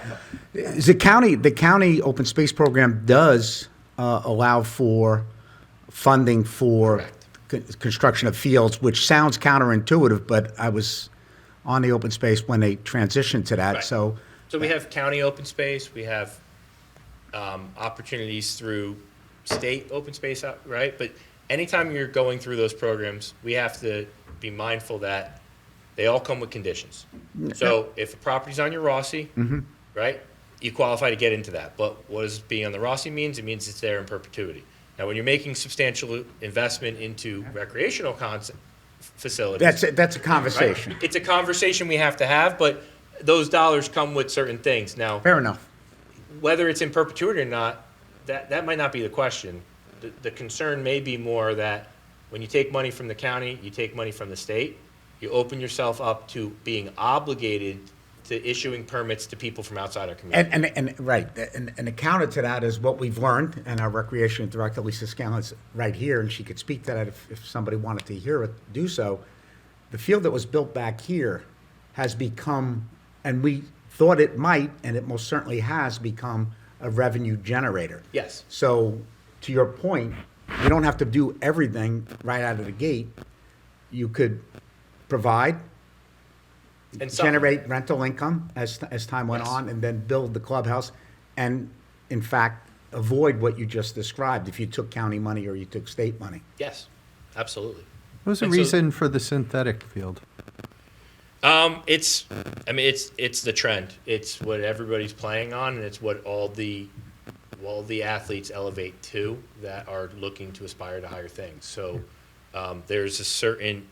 The county open space program does allow for funding for construction of fields, which sounds counterintuitive, but I was on the open space when they transitioned to that. Right. So we have county open space, we have opportunities through state open space, right? But anytime you're going through those programs, we have to be mindful that they all come with conditions. So if a property's on your Rossi, right, you qualify to get into that. But what does being on the Rossi means? It means it's there in perpetuity. Now, when you're making substantial investment into recreational facilities, that's a conversation. right, it's a conversation we have to have, but those dollars come with certain things. Now, Fair enough. whether it's in perpetuity or not, that might not be the question. The concern may be more that when you take money from the county, you take money from the state, you open yourself up to being obligated to issuing permits to people from outside our community. And the counter to that is what we've learned, and our recreation director, Lisa Scanlon's right here, and she could speak to that if somebody wanted to hear it, do so. The field that was built back here has become, and we thought it might, and it most certainly has become, a revenue generator. Yes. So, to your point, you don't have to do everything right out of the gate. You could provide, And generate rental income as time went Yes. on, and then build the clubhouse, and in fact, avoid what you just described if you took county money or you took state money. Yes, absolutely. What was the And so- reason for the synthetic field? It's the trend. It's what everybody's playing on, and it's what all the athletes elevate to that are looking to aspire to higher things. So there's a certain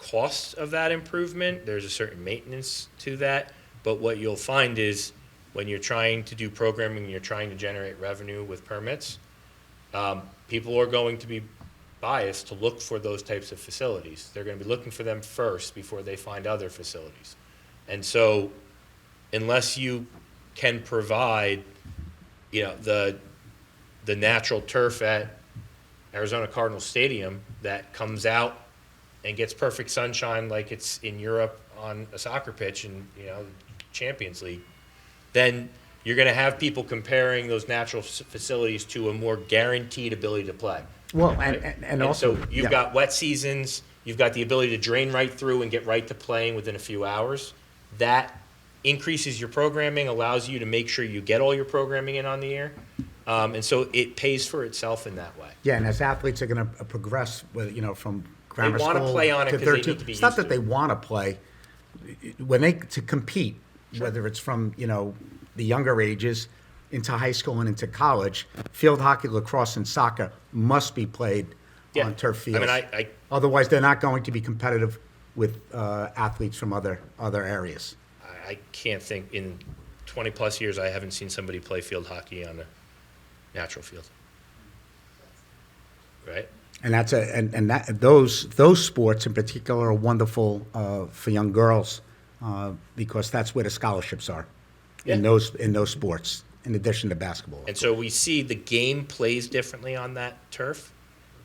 cost of that improvement. There's a certain maintenance to that. But what you'll find is when you're trying to do programming, you're trying to generate revenue with permits, people are going to be biased to look for those types of facilities. They're going to be looking for them first before they find other facilities. And so unless you can provide, the natural turf at Arizona Cardinals Stadium that comes out and gets perfect sunshine like it's in Europe on a soccer pitch in, Champions League, then you're going to have people comparing those natural facilities to a more guaranteed ability to play. Well, Right? and also, so you've got wet seasons, you've got the ability to drain right through and get right to playing within a few hours. That increases your programming, allows you to make sure you get all your programming in on the air. And so it pays for itself in that way. Yeah, and as athletes are going to progress, from grammar school wanna play on it to 'cause they 13, need to be it's not used that to they it. want to play. To compete, whether it's from the younger ages into high school and into college, field hockey, lacrosse, and soccer must be played Yeah. on turf fields. I mean, Otherwise, they're not going to be competitive with athletes from other areas. I can't think, in 20-plus years, I haven't seen somebody play field hockey on a natural field. Right? And those sports in particular are wonderful for young girls because that's where the scholarships are in Yeah. those sports, in addition to basketball. And so we see the game plays differently on that turf.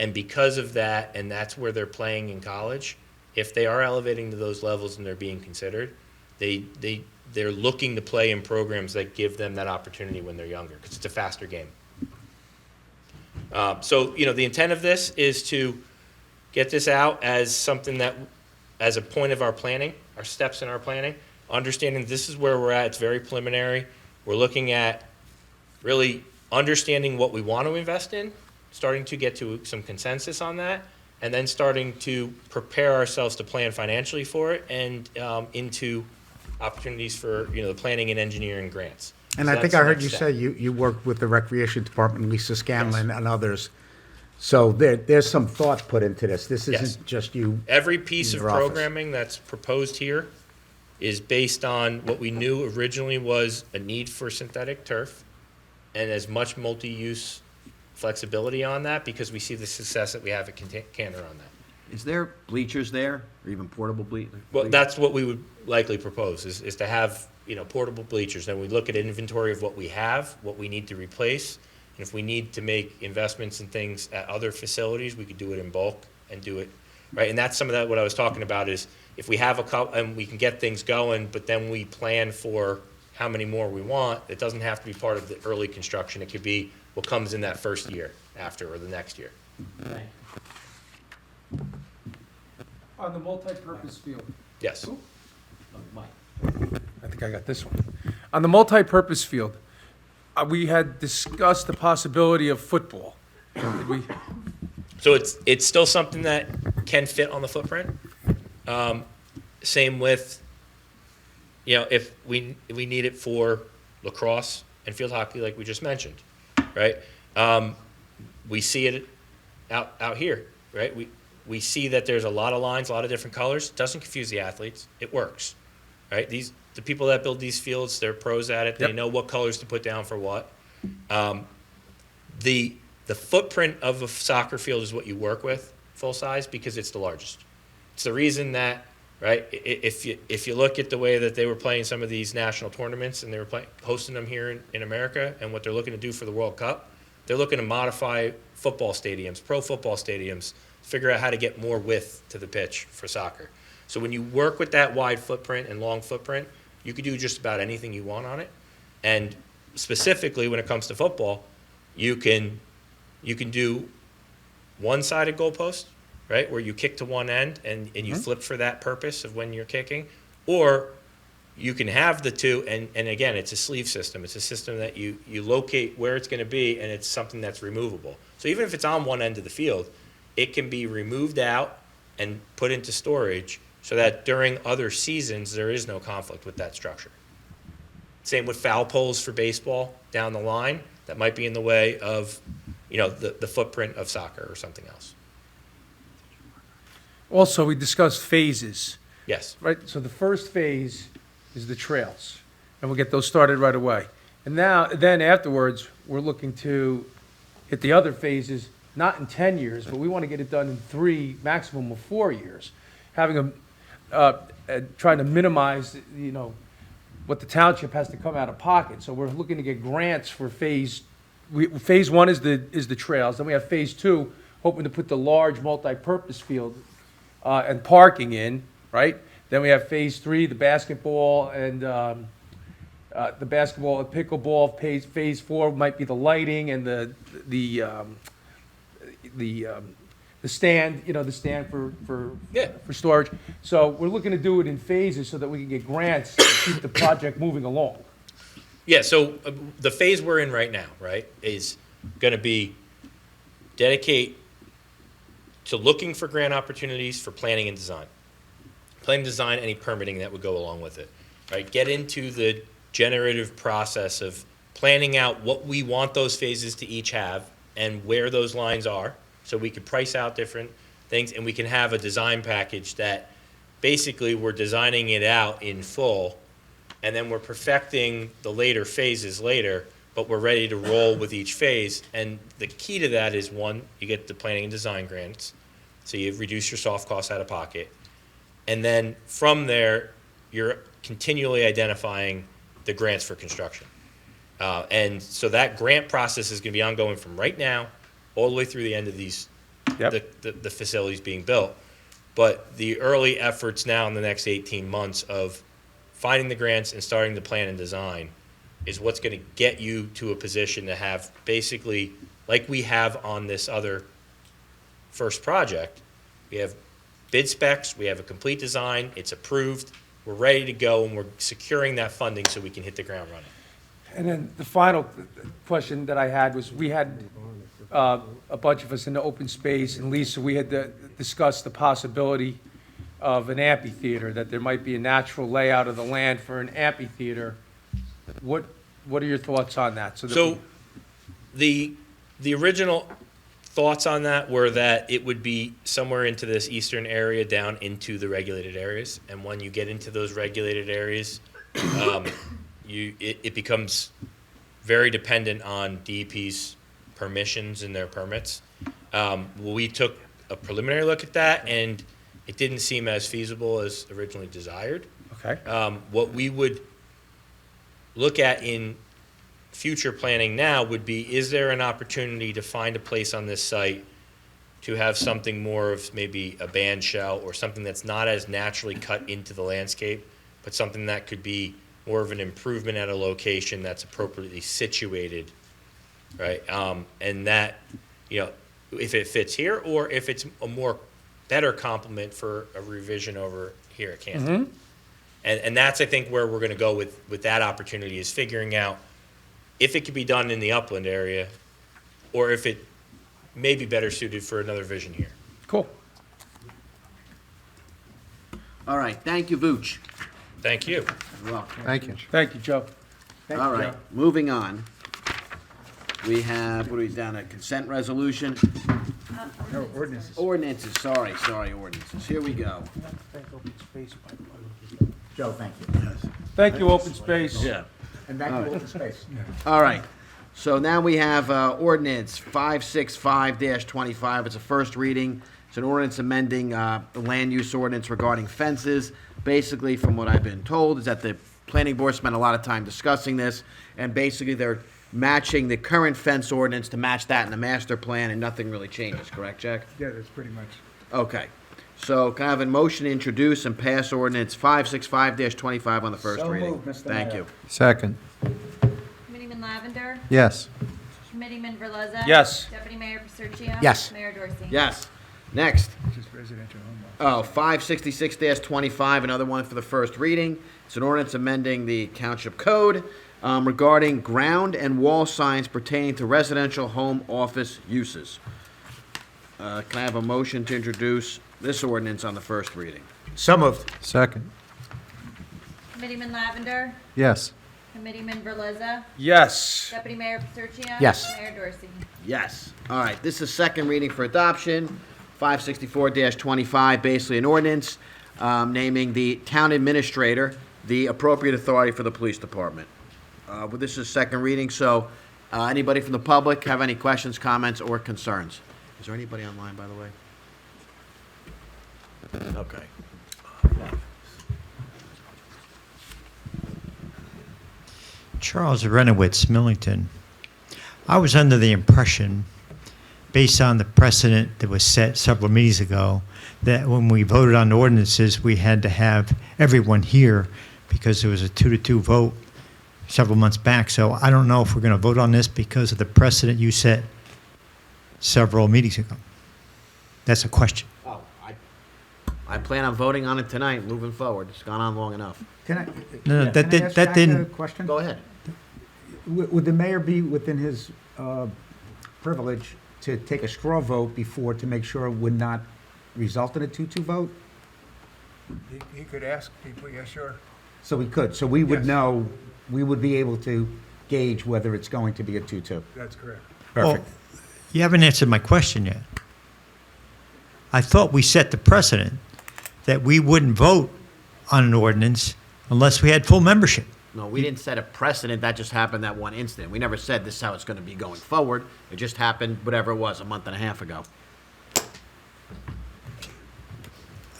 And because of that, and that's where they're playing in college, if they are elevating to those levels and they're being considered, they're looking to play in programs that give them that opportunity when they're younger, because it's a faster game. So the intent of this is to get this out as something as a point of our planning, our steps in our planning, understanding this is where we're at. It's very preliminary. We're looking at really understanding what we want to invest in, starting to get to some consensus on that, and then starting to prepare ourselves to plan financially for it and into opportunities for, the planning and engineering grants. And So I that's think the I heard next you step. say you worked with the Recreation Department, Lisa Scanlon and others. So there's some thought put into this. This Yes. isn't just you. Every piece in of your office. programming that's proposed here is based on what we knew originally was a need for synthetic turf and as much multi-use flexibility on that because we see the success that we have at Cantor on that. Is there bleachers there, or even portable bleachers? Well, that's what we would likely propose, is to have, portable bleachers. Then we look at inventory of what we have, what we need to replace, and if we need to make investments in things at other facilities, we could do it in bulk and do it, right? And that's some of that, what I was talking about is, if we have a couple, and we can get things going, but then we plan for how many more we want, it doesn't have to be part of the early construction. It could be what comes in that first year after, or the next year. On the multi-purpose field, Yes. I think I got this one. On the multi-purpose field, we had discussed the possibility of football. Did we? So it's still something that can fit on the footprint. Same with, if we need it for lacrosse and field hockey, like we just mentioned, right? We see it out here, right? We see that there's a lot of lines, a lot of different colors. Doesn't confuse the athletes. It works, right? The people that build these fields, they're pros at it. They Yep. know what colors to put down for what. The footprint of a soccer field is what you work with full size because it's the largest. It's the reason that, right? If you look at the way that they were playing some of these national tournaments and they were hosting them here in America and what they're looking to do for the World Cup, they're looking to modify football stadiums, pro football stadiums, figure out how to get more width to the pitch for soccer. So when you work with that wide footprint and long footprint, you can do just about anything you want on it. And specifically when it comes to football, you can do one-sided goalpost, right, where you kick to one end and you flip for that purpose of when you're kicking, or you can have the two, and again, it's a sleeve system. It's a system that you locate where it's going to be, and it's something that's removable. So even if it's on one end of the field, it can be removed out and put into storage so that during other seasons, there is no conflict with that structure. Same with foul poles for baseball down the line that might be in the way of, the footprint of soccer or something else. Also, we discussed phases, Yes. right? So the first phase is the trails, and we'll get those started right away. And then afterwards, we're looking to hit the other phases, not in 10 years, but we want to get it done in 3, maximum of 4 years. Having trying to minimize, what the township has to come out of pocket. So we're looking to get grants for phase 1 is the trails. Then we have phase 2, hoping to put the large multi-purpose field and parking in, right? Then we have phase 3, the basketball and pickleball. Phase 4 might be the lighting and the stand, the stand for storage. So we're looking to do it in phases so that we can get grants to keep the project moving along. Yeah, so the phase we're in right now, right, is going to be dedicate to looking for grant opportunities for planning and design. Planning, design, any permitting that would go along with it, right? Get into the generative process of planning out what we want those phases to each have and where those lines are, so we could price out different things, and we can have a design package that basically we're designing it out in full, and then we're perfecting the later phases later, but we're ready to roll with each phase. And the key to that is, 1, you get the planning and design grants, so you reduce your soft costs out of pocket. And then from there, you're continually identifying the grants for construction. And so that grant process is going to be ongoing from right now all the way through the end of these, the facilities being built. But the early efforts now in the next 18 months of finding the grants and starting to plan and design is what's going to get you to a position to have basically, like we have on this other first project, we have bid specs, we have a complete design, it's approved, we're ready to go, and we're securing that funding so we can hit the ground running. And then the final question that I had was, we had a bunch of us in the open space, and Lisa, we had discussed the possibility of an amphitheater, that there might be a natural layout of the land for an amphitheater. What are your thoughts on that? That So the original thoughts on that were that it would be somewhere into this eastern area down into the regulated areas. And when you get into those regulated areas, it becomes very dependent on DEP's permissions and their permits. We took a preliminary look at that, and it didn't seem as feasible as originally desired. Okay. What we would look at in future planning now would be, is there an opportunity to find a place on this site to have something more of maybe a band shell or something that's not as naturally cut into the landscape, but something that could be more of an improvement at a location that's appropriately situated, right? And that, if it fits here, or if it's a more better complement for a revision over here at Canton. And that's, I think, where we're going to go with that opportunity, is figuring out if it could be done in the upland area, or if it may be better suited for another vision here. Cool. All right, thank you, Vooch. Thank you. You're welcome. Thank you. Thank you, Joe. Thank All you, right, Joe. moving on. We have, what are we down at, consent resolution? No, ordinances. Ordinances, sorry, ordinances. Here we go. Joe, thank you. Thank you, Open Space. And thank you, Open Space. All right, so now we have ordinance 565-25. It's a first reading. It's an ordinance amending the land use ordinance regarding fences. Basically, from what I've been told, is that the planning board spent a lot of time discussing this, and basically they're matching the current fence ordinance to match that in the master plan, and nothing really changes, correct, Jack? Yeah, that's pretty much. Okay, so can I have a motion to introduce and pass ordinance 565-25 on the first So reading? moved, Mr. Thank Mayor. you. Second. Committeeman Lavender? Yes. Committeeman Verleza? Yes. Deputy Mayor Paserchio? Yes. Mayor Dorsey? Yes. Next. Just residential home. Oh, 566-25, another one for the first reading. It's an ordinance amending the township code regarding ground and wall signs pertaining to residential home office uses. Can I have a motion to introduce this ordinance on the first reading? So moved. Second. Committeeman Lavender? Yes. Committeeman Verleza? Yes. Deputy Mayor Paserchio? Yes. Mayor Dorsey? Yes. All right, this is second reading for adoption. 564-25, basically an ordinance naming the town administrator the appropriate authority for the police department. Well, this is second reading, so anybody from the public have any questions, comments, or concerns? Is there anybody online, by the way? Okay. Charles Renowitz, Millington. I was under the impression, based on the precedent that was set several meetings ago, that when we voted on ordinances, we had to have everyone here because there was a 2-2 vote several months back. So I don't know if we're going to vote on this because of the precedent you set several meetings ago. That's a question. Oh, I plan on voting on it tonight, moving forward. It's gone on long enough. Can I? No, can that I did- ask that Jack a didn't- question? Go ahead. Would the mayor be within his privilege to take a straw vote before to make sure it would not result in a 2-2 vote? He could ask people, yeah, sure. So we could, so we would Yes. know, we would be able to gauge whether it's going to be a 2-2. That's correct. Perfect. Well, you haven't answered my question yet. I thought we set the precedent that we wouldn't vote on an ordinance unless we had full membership. No, we didn't set a precedent. That just happened that one incident. We never said this is how it's going to be going forward. It just happened, whatever it was, a month and a half ago.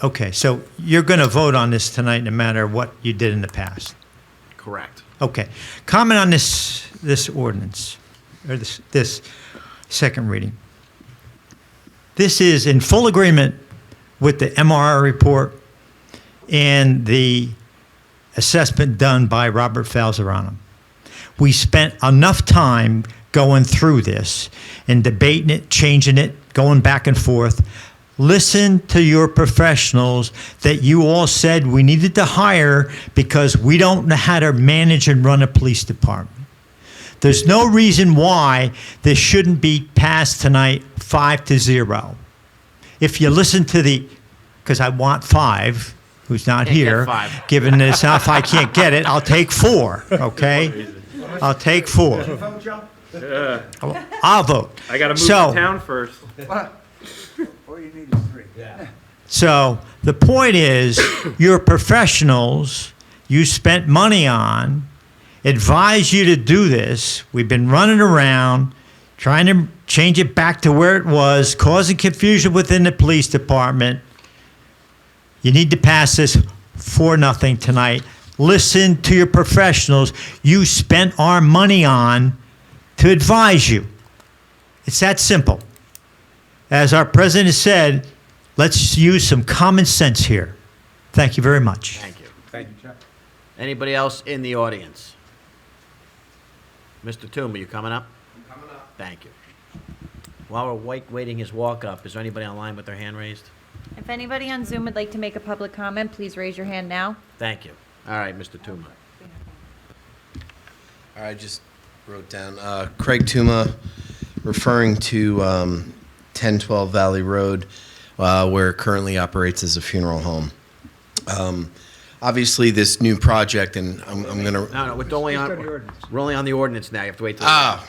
Okay, so you're going to vote on this tonight no matter what you did in the past. Correct. Okay. Comment on this ordinance, or this second reading. This is in full agreement with the MRR report and the assessment done by Robert Falzerano. We spent enough time going through this and debating it, changing it, going back and forth. Listen to your professionals that you all said we needed to hire because we don't know how to manage and run a police department. There's no reason why this shouldn't be passed tonight 5-0. if you listen to because I want 5, who's not Can't get here. 5. Given this, if I can't get it, I'll take 4, okay? I'll take 4. Vote, Joe? I'll vote. I gotta move So- to town first. All you need is 3. So the point is, you're professionals, you spent money on, advise you to do this. We've been running around trying to change it back to where it was, causing confusion within the police department. You need to pass this 4-0 tonight. Listen to your professionals you spent our money on to advise you. It's that simple. As our president said, let's use some common sense here. Thank you very much. Thank you. Thank you, Chuck. Anybody else in the audience? Mr. Toomey, you coming up? I'm coming up. Thank you. While we're waiting his walk up, is there anybody online with their hand raised? If anybody on Zoom would like to make a public comment, please raise your hand now. Thank you. All right, Mr. Toomey. I just wrote down Craig Tuma referring to 1012 Valley Road, where it currently operates as a funeral home. Obviously, this new project, and I'm going to... No, we're only on the ordinance now. You have to wait till... Ah,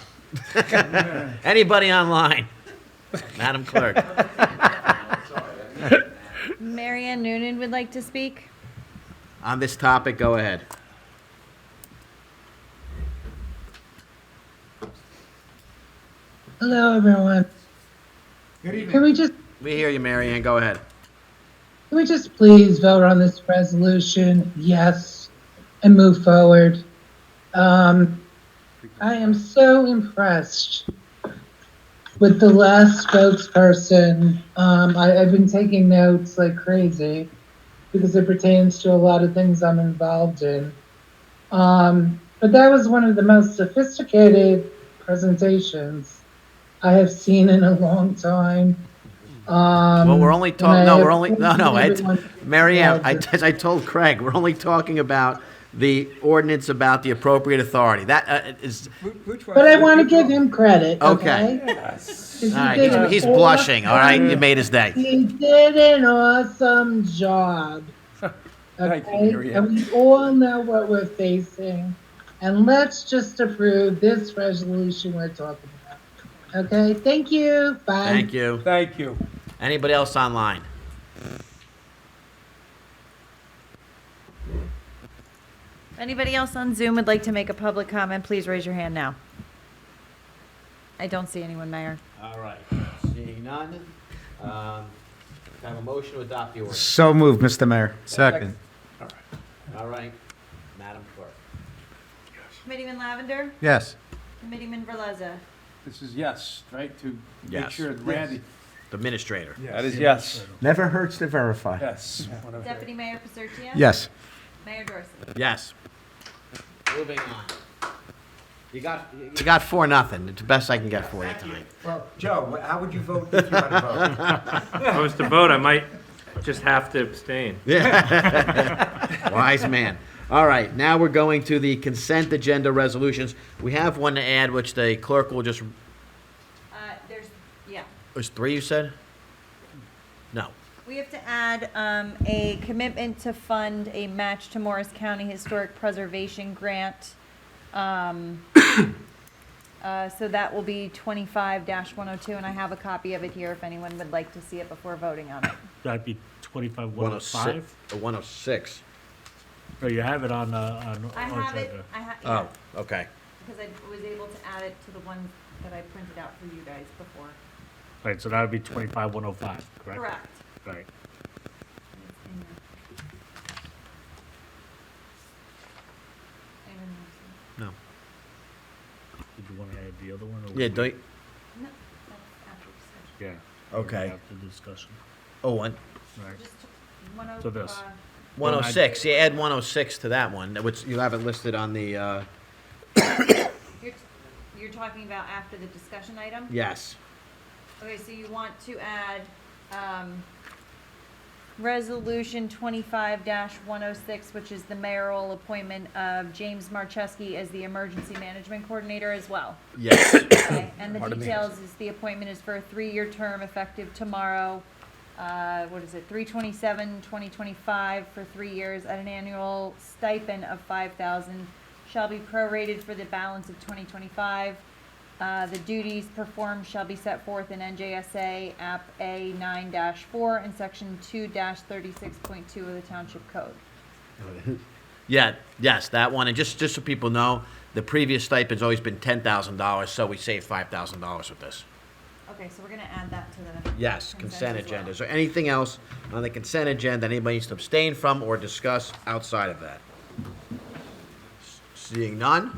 Anybody online? Madam Clerk. Marianne Noonan would like to speak. On this topic, go ahead. Hello, everyone. Good evening. We hear you, Mary Ann. Go ahead. Can we just please vote on this resolution, yes, and move forward? I am so impressed with the last spokesperson. I've been taking notes like crazy because it pertains to a lot of things I'm involved in. But that was one of the most sophisticated presentations I have seen in a long time. Well, we're only talking, Mary Ann, Yeah, as I told Craig, we're only talking about the ordinance about the appropriate authority. That is, But I want to give him credit, Okay. okay? 'Cause he all right, did an he's blushing, all right? You awesome- made his day. He did an awesome job. Thank you, Okay, Mary Ann. and we all know what we're facing, and let's just approve this resolution we're talking about. Okay, thank you, bye. Thank you. Thank you. Anybody else online? Anybody else on Zoom would like to make a public comment, please raise your hand now. I don't see anyone, Mayor. All right. Seeing none, have a motion to adopt the ordinance. So moved, Mr. Mayor. Second. All right, Madam Clerk. Committeeman Lavender, Yes. Committeeman Verleza. This is yes, right, to make Yes. sure that Randy... The Administrator. That is yes. Never hurts to verify. Yes. Deputy Mayor Pasertia. Yes. Mayor Dorsey. Yes. Moving on. You got 4-0. It's the best I can get for you tonight. Well, Joe, how would you vote if you had to vote? If I was to vote, I might just have to abstain. Wise man. All right, now we're going to the consent agenda resolutions. We have one to add, which the clerk will just, there's 3 you said? No. We have to add a commitment to fund a match to Morris County Historic Preservation Grant. So that will be 25-102, and I have a copy of it here if anyone would like to see it before voting on it. That'd be 25, 106. 105? 106. Oh, you have it on I have it, Oh, okay. because I was able to add it to the ones that I printed out for you guys before. Right, so that would be 25, 105, correct? Correct. Right. No. Did you want to add the other one? Or Yeah, would do we- you, No, that's after discussion. Yeah. Okay. After discussion, oh, one. right. Just 10, So this. 106, yeah, add 106 to that one, which you have it listed on the, You're talking about after the discussion item? yes. Okay, so you want to add, Resolution 25-106, which is the mayoral appointment of James Marcheski as the Emergency Management Coordinator as well. Yes. Okay, and the details is the appointment is for a 3-year term effective tomorrow, $327,2025 for 3 years at an annual stipend of $5,000 shall be prorated for the balance of 2025. The duties performed shall be set forth in NJSA App A 9-4 and Section 2-36.2 of the Township Code. Yeah, yes, that one, and just so people know, the previous stipend's always been $10,000, so we saved $5,000 with this. Okay, so we're gonna add that to the. Yes, consent as well. agenda. Is there anything else on the consent agenda anybody needs to abstain from or discuss outside of that? Seeing none?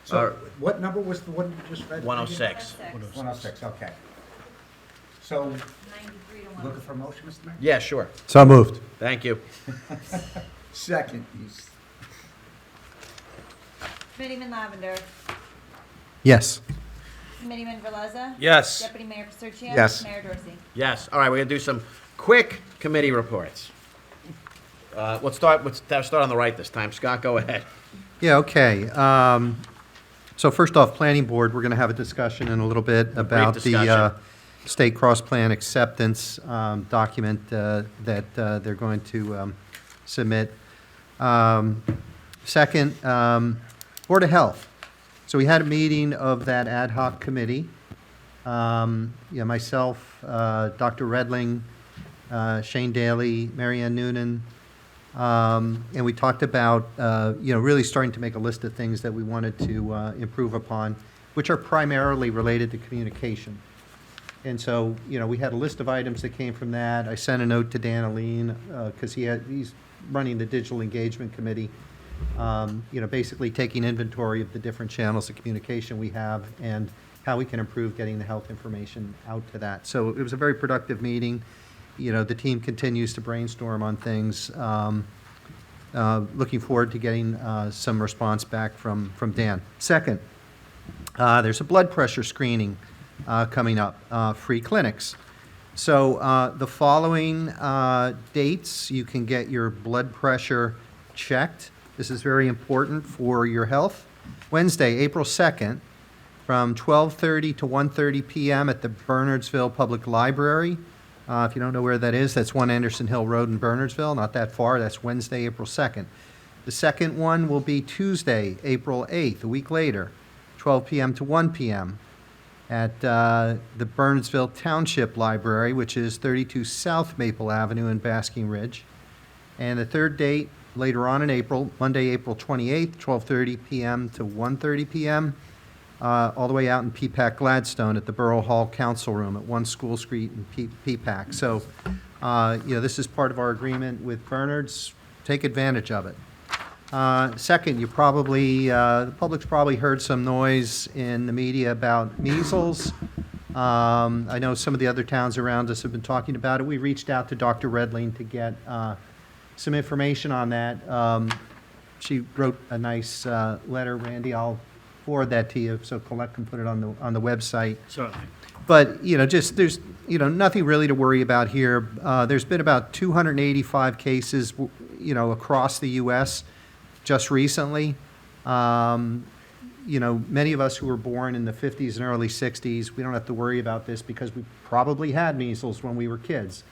So what number was the one you just read? 106. 106, okay. So, 93 to looking 106. for a motion, Mr. Mayor? Yeah, sure. So moved. Thank you. Second. Committeeman Lavender, Yes. Committeeman Veleza? Yes. Deputy Mayor Paserchio? Yes. Mayor Dorsey? Yes, all right, we're gonna do some quick committee reports. Let's start on the right this time. Scott, go ahead. Yeah, okay. So first off, Planning Board, we're going to have a discussion in a little bit about the discussion. state cross-plan acceptance document that they're going to submit. Second, Board of Health. So we had a meeting of that ad hoc committee. Myself, Dr. Redling, Shane Daly, Marianne Noonan, and we talked about, really starting to make a list of things that we wanted to improve upon, which are primarily related to communication. And so, we had a list of items that came from that. I sent a note to Dan Aline, because he's running the Digital Engagement Committee, basically taking inventory of the different channels of communication we have and how we can improve getting the health information out to that. So it was a very productive meeting. The team continues to brainstorm on things. Looking forward to getting some response back from Dan. Second, there's a blood pressure screening coming up, free clinics. So the following dates, you can get your blood pressure checked. This is very important for your health. Wednesday, April 2nd, from 12:30 to 1:30 p.m. at the Bernardsville Public Library. If you don't know where that is, that's 1 Anderson Hill Road in Bernardsville, not that far. That's Wednesday, April 2nd. The second one will be Tuesday, April 8th, a week later, 12 p.m. to 1 p.m. at the Bernardsville Township Library, which is 32 South Maple Avenue in Basking Ridge. And the third date, later on in April, Monday, April 28th, 12:30 p.m. to 1:30 p.m., all the way out in P-PAC Gladstone at the Borough Hall Council Room at 1 School Street in P-PAC. So, this is part of our agreement with Bernards. Take advantage of it. Second, the public's probably heard some noise in the media about measles. I know some of the other towns around us have been talking about it. We reached out to Dr. Redling to get some information on that. She wrote a nice letter. Randy, I'll forward that to you so Colette can put it on the website. Certainly. But, there's, nothing really to worry about here. There's been about 285 cases, across the U.S. just recently. Many of us who were born in the 50s and early 60s, we don't have to worry about this because we probably had measles when we were kids,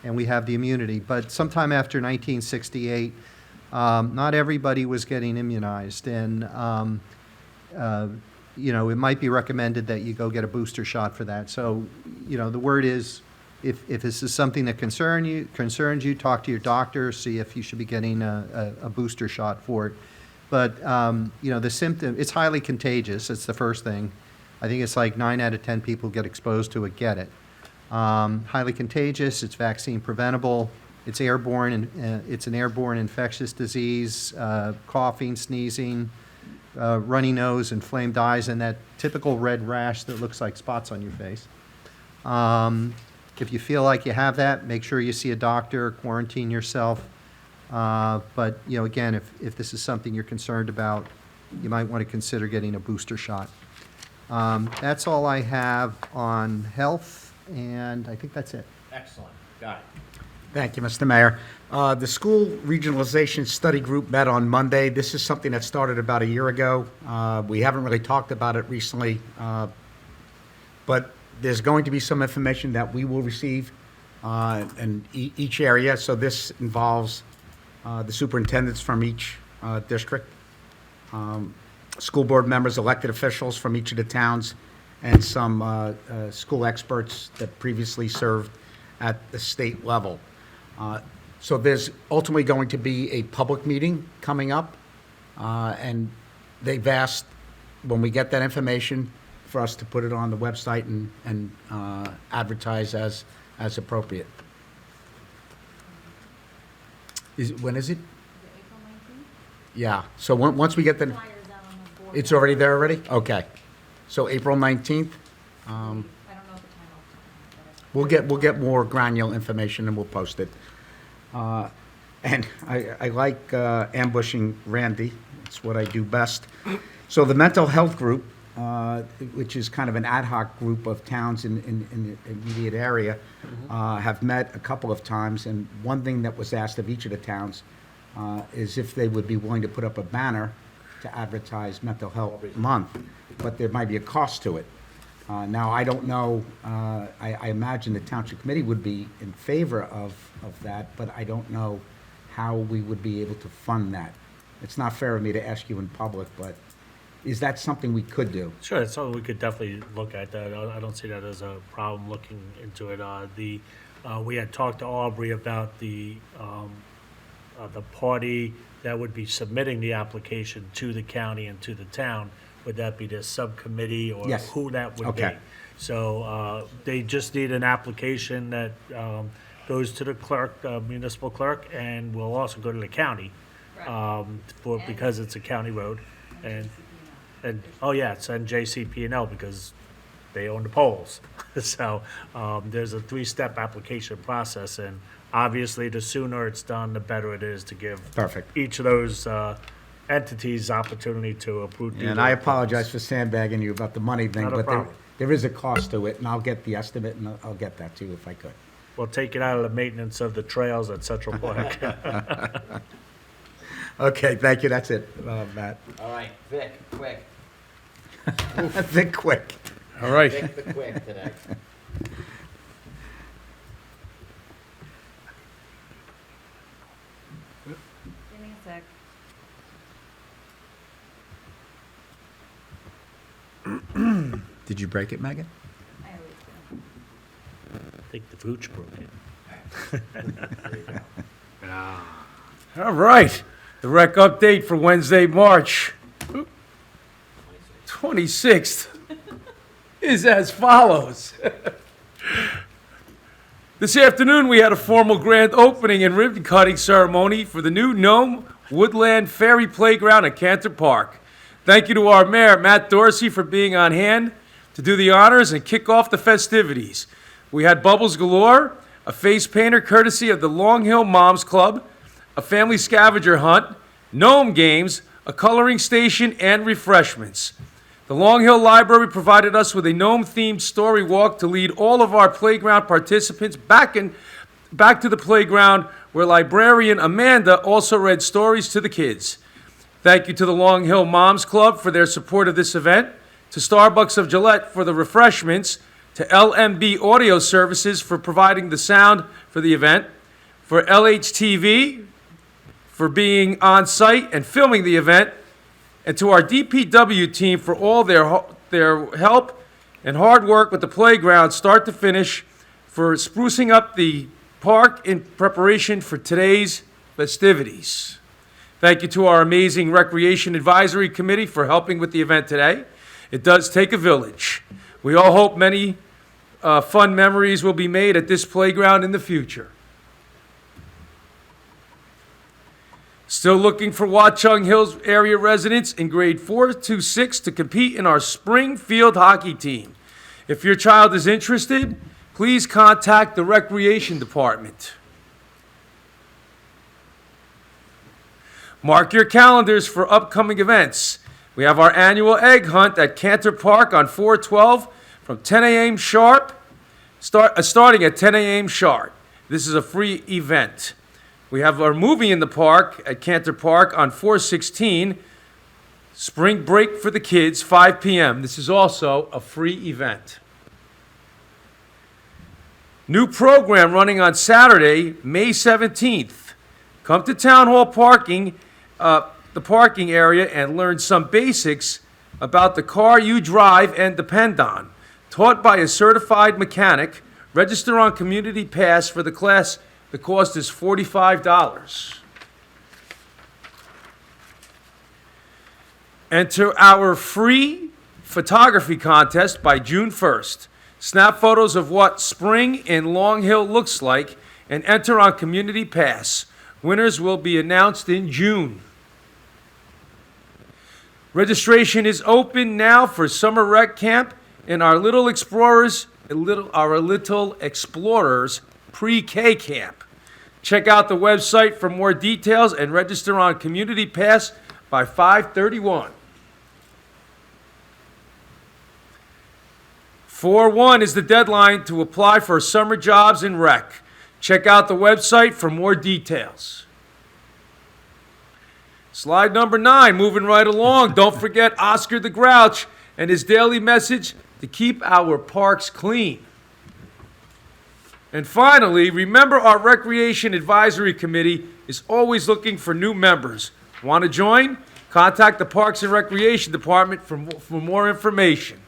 and we have the immunity. But sometime after 1968, not everybody was getting immunized, and it might be recommended that you go get a booster shot for that. So, the word is, if this is something that concerns you, talk to your doctor, see if you should be getting a booster shot for it. But, the symptom, it's highly contagious. It's the first thing. I think it's like 9 out of 10 people get exposed to it, get it. Highly contagious, it's vaccine preventable, it's airborne, and it's an airborne infectious disease, coughing, sneezing, runny nose, inflamed eyes, and that typical red rash that looks like spots on your face. If you feel like you have that, make sure you see a doctor, quarantine yourself. But, again, if this is something you're concerned about, you might want to consider getting a booster shot. That's all I have on health, and I think that's it. Excellent, got it. Thank you, Mr. Mayor. The School Regionalization Study Group met on Monday. This is something that started about a year ago. We haven't really talked about it recently, but there's going to be some information that we will receive in each area. So this involves the superintendents from each district, school board members, elected officials from each of the towns, and some school experts that previously served at the state level. So there's ultimately going to be a public meeting coming up, and they've asked, when we get that information, for us to put it on the website and advertise as appropriate. When is it? Yeah, so once we get the, it's already there already? Okay. So April 19th? We'll get more granular information and we'll post it. And I like ambushing Randy. It's what I do best. So the mental health group, which is kind of an ad hoc group of towns in the immediate area, have met a couple of times. And one thing that was asked of each of the towns is if they would be willing to put up a banner to advertise Mental Health Month, but there might be a cost to it. Now, I don't know, I imagine the Township Committee would be in favor of that, but I don't know how we would be able to fund that. It's not fair of me to ask you in public, but is that something we could do? Sure, it's something we could definitely look at. That I don't see that as a problem looking into it. We had talked to Aubrey about the party that would be submitting the application to the county and to the town. Would that be the subcommittee or Yes. who that would be? Okay. So they just need an application that goes to the clerk, municipal clerk, and will also go to the county because it's a county road. And oh yeah, it's on JCP&L because they own the poles. So there's a 3-step application process, and obviously the sooner it's done, the better it is to give Perfect. each of those entities opportunity to approve. And I apologize for sandbagging you about the money thing, Not a but problem. there is a cost to it, and I'll get the estimate, and I'll get that to you if I could. We'll take it out of the maintenance of the trails at Central Park. Okay, thank you, that's it, Matt. All right, Vic, quick. Think quick. All right. Vic the quick today. Give me a sec. Did you break it, Megan? I always do. I think the Vooch broke it. All right. The rec update for Wednesday, March 26th is as follows. This afternoon, we had a formal grand opening and ribbon cutting ceremony for the new Nome Woodland Ferry Playground at Cantor Park. Thank you to our mayor, Matt Dorsey, for being on hand to do the honors and kick off the festivities. We had bubbles galore, a face painter courtesy of the Long Hill Moms Club, a family scavenger hunt, gnome games, a coloring station, and refreshments. The Long Hill Library provided us with a gnome-themed story walk to lead all of our playground participants back to the playground, where librarian Amanda also read stories to the kids. Thank you to the Long Hill Moms Club for their support of this event, to Starbucks of Gillette for the refreshments, to LMB Audio Services for providing the sound for the event, for LHTV for being on site and filming the event, and to our DPW team for all their help and hard work with the playground, start to finish, for sprucing up the park in preparation for today's festivities. Thank you to our amazing Recreation Advisory Committee for helping with the event today. It does take a village. We all hope many fun memories will be made at this playground in the future. Still looking for Watchung Hills area residents in grade 4 to 6 to compete in our spring field hockey team. If your child is interested, please contact the Recreation Department. Mark your calendars for upcoming events. We have our annual egg hunt at Cantor Park on 4/12 from 10 a.m. sharp, starting at 10 a.m. sharp. This is a free event. We have our movie in the park at Cantor Park on 4/16, spring break for the kids, 5 p.m. This is also a free event. New program running on Saturday, May 17th. Come to Town Hall parking, the parking area, and learn some basics about the car you drive and depend on. Taught by a certified mechanic. Register on Community Pass for the class. The cost is $45. Enter our free photography contest by June 1st. Snap photos of what spring in Long Hill looks like and enter on Community Pass. Winners will be announced in June. Registration is open now for Summer Rec Camp in our Little Explorers Pre-K Camp. Check out the website for more details and register on Community Pass by 5/31. 4/1 is the deadline to apply for summer jobs in rec. Check out the website for more details. Slide number 9, moving right along. Don't forget Oscar the Grouch and his daily message to keep our parks clean. And finally, remember our Recreation Advisory Committee is always looking for new members. Want to join? Contact the Parks and Recreation Department for more information.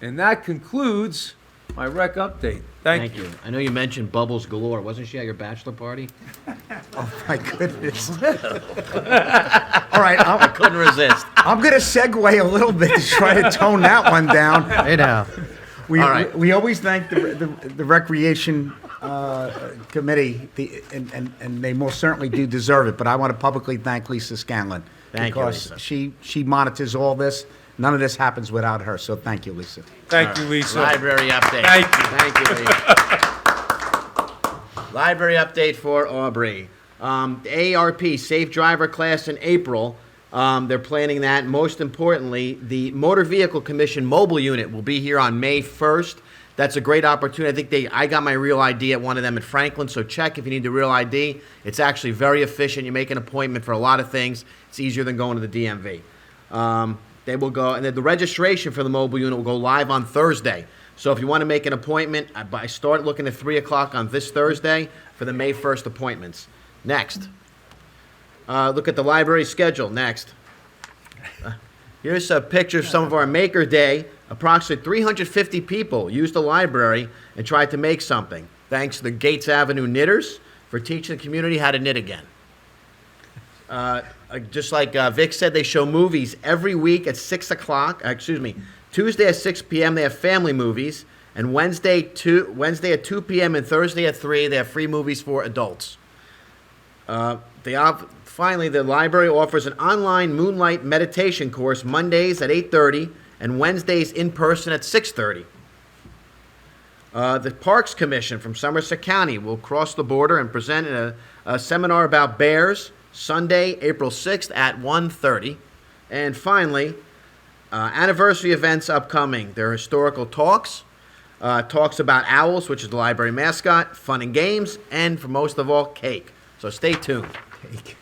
And that concludes my rec update. Thank you. I know you mentioned Bubbles galore. Wasn't she at your bachelor party? Oh, my goodness. All right, I couldn't resist. I'm going to segue a little bit to try to tone that one down. Hey now. We, All right. we always thank the Recreation Committee, and they most certainly do deserve it, but I want to publicly thank Lisa Scanlon. Thank you, because Lisa. she monitors all this. None of this happens without her, so thank you, Lisa. Thank you, Lisa. Library update. Thank you. Thank you, Lisa. Library update for Aubrey. The ARP, Safe Driver class in April. They're planning that. Most importantly, the Motor Vehicle Commission mobile unit will be here on May 1st. That's a great opportunity. I think I got my real ID at one of them at Franklin, so check if you need the real ID. It's actually very efficient. You make an appointment for a lot of things. It's easier than going to the DMV. They will go, and then the registration for the mobile unit will go live on Thursday. So if you want to make an appointment, I start looking at 3 o'clock on this Thursday for the May 1st appointments. Next. Look at the library schedule. Next. Here's a picture of some of our Maker Day. Approximately 350 people used the library and tried to make something. Thanks to the Gates Avenue Knitters for teaching the community how to knit again. Just like Vic said, they show movies every week at 6 o'clock. Tuesday at 6 p.m. they have family movies, and Wednesday at 2 p.m. and Thursday at 3 they have free movies for adults. Finally, the library offers an online moonlight meditation course Mondays at 8:30 and Wednesdays in person at 6:30. The Parks Commission from Somerset County will cross the border and present a seminar about bears Sunday, April 6th at 1:30. And finally, anniversary events upcoming. There are historical talks, talks about owls, which is the library mascot, fun and games, and for most of all, cake. So stay tuned. Cake.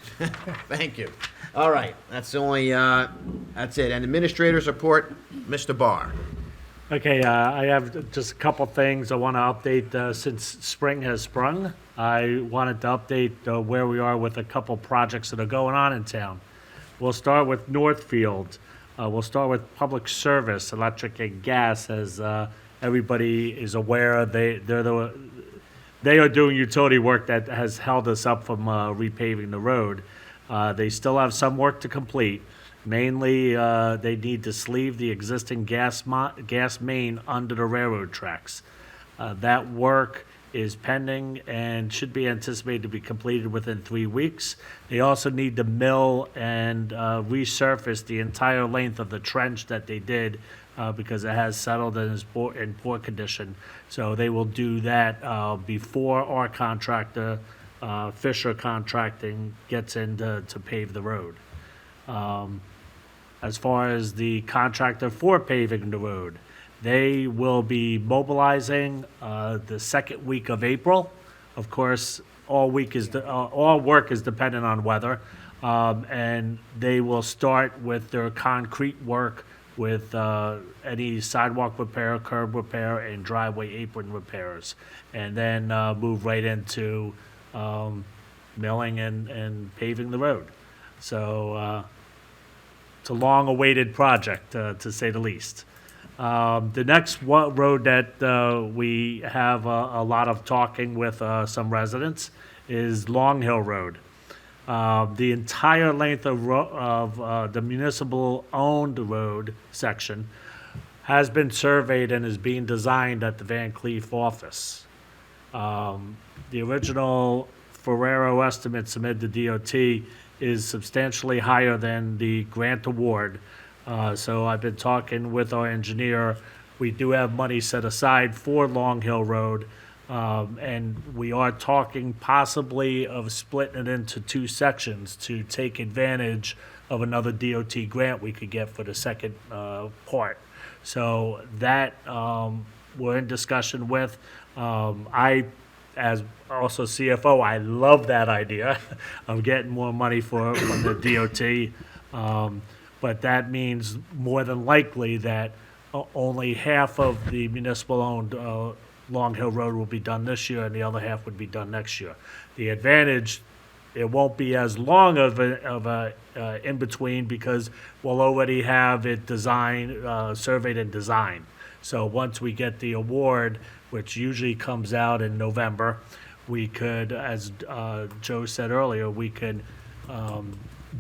Thank you. All right, that's it. And administrator's report, Mr. Barr. Okay, I have just a couple things I want to update since spring has sprung. I wanted to update where we are with a couple projects that are going on in town. We'll start with Northfield. We'll start with public service, electric and gas, as everybody is aware. They are doing utility work that has held us up from repaving the road. They still have some work to complete. Mainly, they need to sleeve the existing gas main under the railroad tracks. That work is pending and should be anticipated to be completed within 3 weeks. They also need to mill and resurface the entire length of the trench that they did because it has settled and is in poor condition. So they will do that before our contractor, Fisher Contracting, gets in to pave the road. As far as the contractor for paving the road, they will be mobilizing the second week of April. Of course, all work is dependent on weather, and they will start with their concrete work with any sidewalk repair, curb repair, and driveway apron repairs. And then move right into milling and paving the road. So it's a long-awaited project, to say the least. The next road that we have a lot of talking with some residents is Long Hill Road. The entire length of the municipal-owned road section has been surveyed and is being designed at the Van Cleef office. The original Ferrero estimate submitted to DOT is substantially higher than the grant award. So I've been talking with our engineer. We do have money set aside for Long Hill Road. And we are talking possibly of splitting it into two sections to take advantage of another DOT grant we could get for the second part. So that we're in discussion with. I, as also CFO, I love that idea of getting more money from the DOT. But that means more than likely that only half of the municipal-owned Long Hill Road will be done this year, and the other half would be done next year. The advantage, it won't be as long of a in-between because we'll already have it designed, surveyed and designed. So once we get the award, which usually comes out in November, we could, as Joe said earlier, we could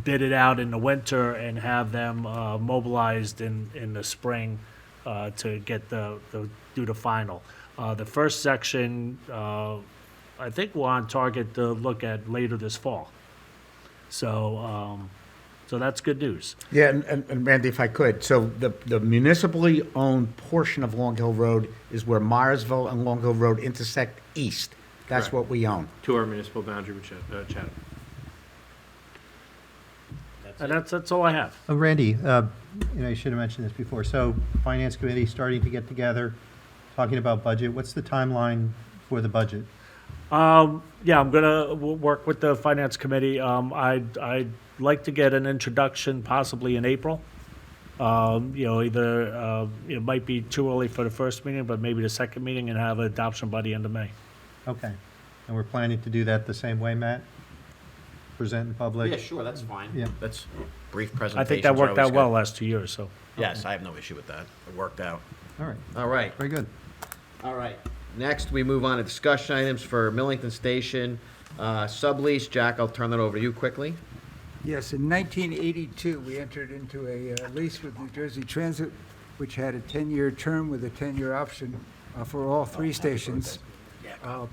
bid it out in the winter and have them mobilized in the spring to get do the final. The first section, I think we're on target to look at later this fall. So, so that's good news. Yeah, and Randy, if I could, so the municipally owned portion of Long Hill Road is where Myersville and Long Hill Road intersect east. That's Correct. what we own. To our municipal boundary with Chatham. And that's all I have. Randy, I should have mentioned this before. So Finance Committee starting to get together, talking about budget. What's the timeline for the budget? Yeah, I'm gonna work with the Finance Committee. I'd like to get an introduction possibly in April. Either, it might be too early for the first meeting, but maybe the second meeting and have adoption by the end of May. Okay. And we're planning to do that the same way, Matt? Present in public? Yeah, sure, that's fine. Yeah. That's brief presentation. I think that worked out well last 2 years, so. Yes, I have no issue with that. It worked out. All right. All right. Very good. All right. Next, we move on to discussion items for Millington Station sublease. Jack, I'll turn that over to you quickly. Yes, in 1982, we entered into a lease with New Jersey Transit, which had a 10-year term with a 10-year option for all three stations.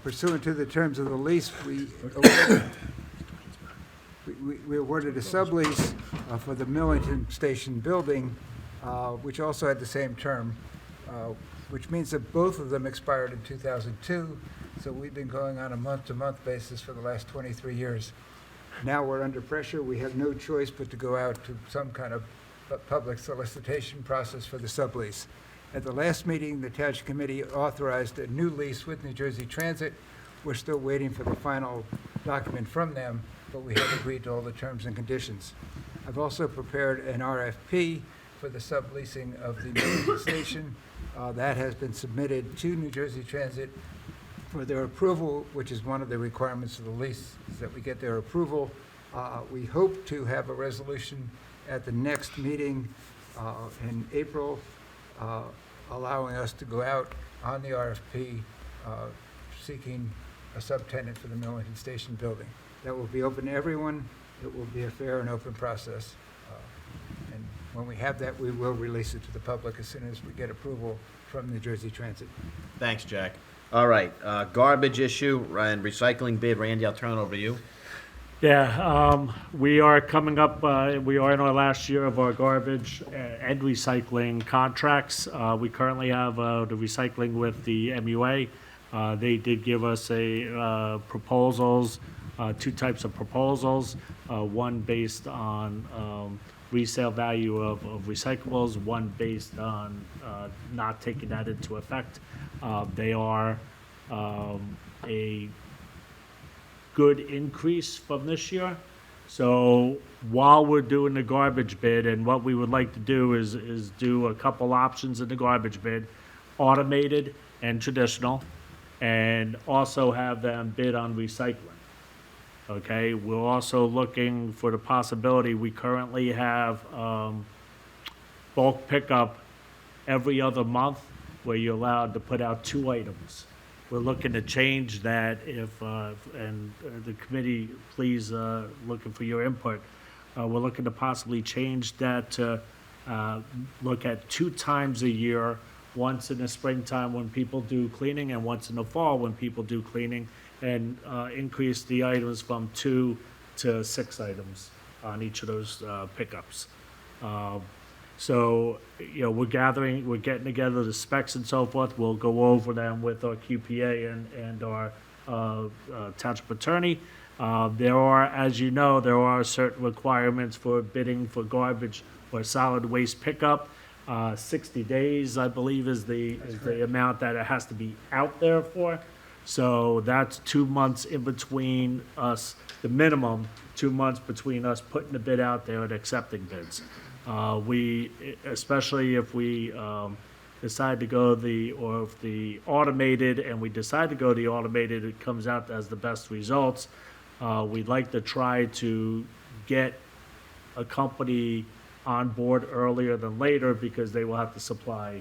Pursuant to the terms of the lease, we awarded a sublease for the Millington Station building, which also had the same term, which means that both of them expired in 2002. So we've been going on a month-to-month basis for the last 23 years. Now we're under pressure. We have no choice but to go out to some kind of public solicitation process for the sublease. At the last meeting, the Township Committee authorized a new lease with New Jersey Transit. We're still waiting for the final document from them, but we have agreed to all the terms and conditions. I've also prepared an RFP for the subleasing of the Millington Station. That has been submitted to New Jersey Transit for their approval, which is one of the requirements of the lease, is that we get their approval. We hope to have a resolution at the next meeting in April, allowing us to go out on the RFP seeking a subtenant for the Millington Station building. That will be open to everyone. It will be a fair and open process. And when we have that, we will release it to the public as soon as we get approval from New Jersey Transit. Thanks, Jack. All right, garbage issue and recycling bid. Randy, I'll turn it over to you. Yeah, we are coming up, we are in our last year of our garbage and recycling contracts. We currently have the recycling with the MUA. They did give us proposals, two types of proposals, one based on resale value of recyclables, one based on not taking that into effect. They are a good increase from this year. So while we're doing the garbage bid, and what we would like to do is do a couple options in the garbage bid, automated and traditional, and also have them bid on recycling. Okay, we're also looking for the possibility, we currently have bulk pickup every other month where you're allowed to put out 2 items. We're looking to change that and the committee, please, looking for your input. We're looking to possibly change that to look at 2 times a year, once in the springtime when people do cleaning and once in the fall when people do cleaning, and increase the items from 2 to 6 items on each of those pickups. So, we're getting together the specs and so forth. We'll go over them with our QPA and our township attorney. There are, as you know, there are certain requirements for bidding for garbage or solid waste pickup. 60 days, I believe, is the amount that it has to be out there for. So that's 2 months in between us, the minimum 2 months between us putting the bid out there and accepting bids. Especially if we decide to go if the automated, and we decide to go the automated, it comes out as the best results. We'd like to try to get a company on board earlier than later because they will have to supply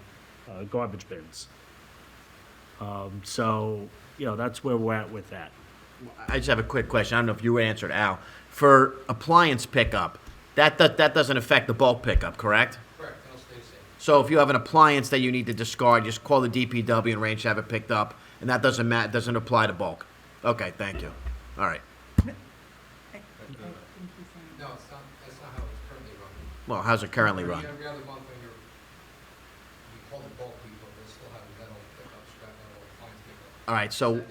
garbage bins. So, that's where we're at with that. I just have a quick question. I don't know if you answered, Al. For appliance pickup, that doesn't affect the bulk pickup, correct? Correct, it'll stay safe. So if you have an appliance that you need to discard, just call the DPW and arrange to have it picked up, and that doesn't apply to bulk. Okay, thank you. All right. No, it's not, that's not how it's currently run. Well, how's it currently run? Every other month when you call it bulk people, they still have metal pickup, scrap metal, appliance pickup. All right, so And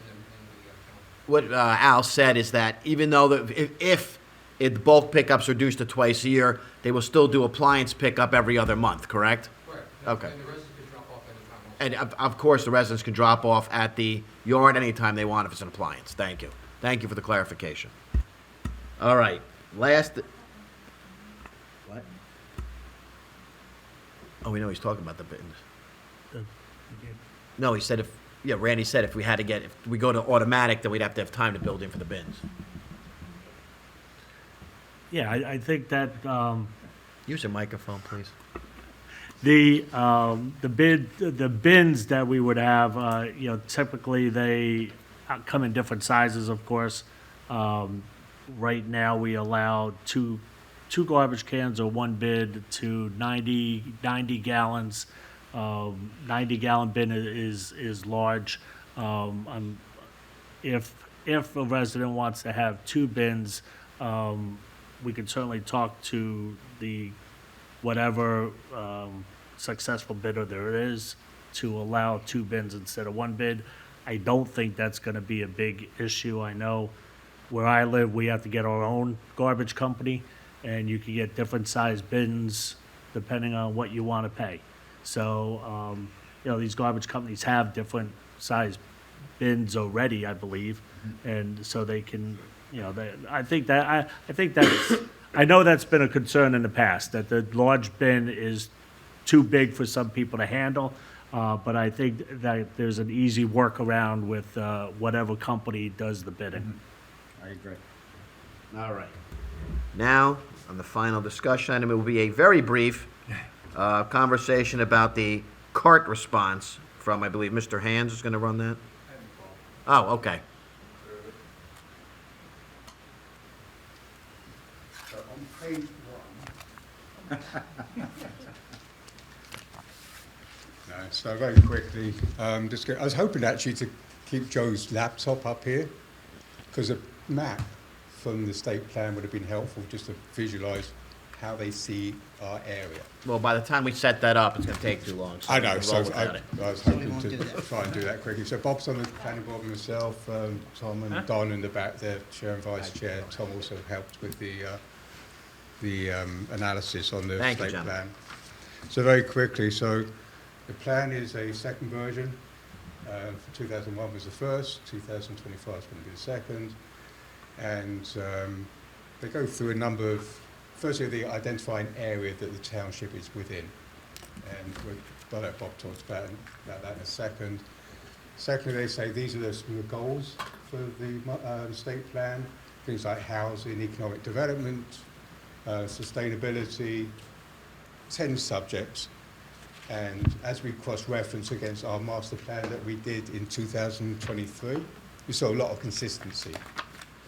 what Al said is that even though if the bulk pickup's reduced to twice a year, they will still do appliance pickup every other month, correct? correct. Okay. And the residents can drop off anytime also. And of course, the residents can drop off at the yard anytime they want if it's an appliance. Thank you. Thank you for the clarification. All right, last. What? Oh, we know he's talking about the bins. No, he said Randy said if we go to automatic, then we'd have to have time to build in for the bins. Yeah, I think that Use your microphone, please. the bins that we would have, typically they come in different sizes, of course. Right now, we allow two garbage cans or 1 bid to 90 gallons. 90-gallon bin is large. If a resident wants to have 2 bins, we can certainly talk to whatever successful bidder there is to allow 2 bins instead of 1 bid. I don't think that's going to be a big issue. I know where I live, we have to get our own garbage company, and you can get different size bins depending on what you want to pay. So, these garbage companies have different size bins already, I believe, and so they can, I think that's, I know that's been a concern in the past, that the large bin is too big for some people to handle, but I think that there's an easy workaround with whatever company does the bidding. I agree. All right. Now, on the final discussion item, it will be a very brief conversation about the CART response from, I believe, Mr. Hands is going to run that? Oh, okay. So on page 1. No, so very quickly, I was hoping actually to keep Joe's laptop up here, because a map from the state plan would have been helpful just to visualise how they see our area. Well, by the time we set that up, it's going to take too long. So I know, we'll so roll without it. I was hoping to try and do that quickly. So Bob's on the planning board and myself, Tom and Don in the back there, chair and vice chair. Tom also helped with the analysis on the Thank you, state John. plan. So very quickly, so the plan is a second version. For 2001 was the first, 2025 is going to be the second. And they go through a number of, firstly, they identify an area that the township is within. And Bob talks about that in a second. Secondly, they say these are the goals for the state plan, things like housing, economic development, sustainability, 10 subjects. And as we cross-reference against our master plan that we did in 2023, we saw a lot of consistency.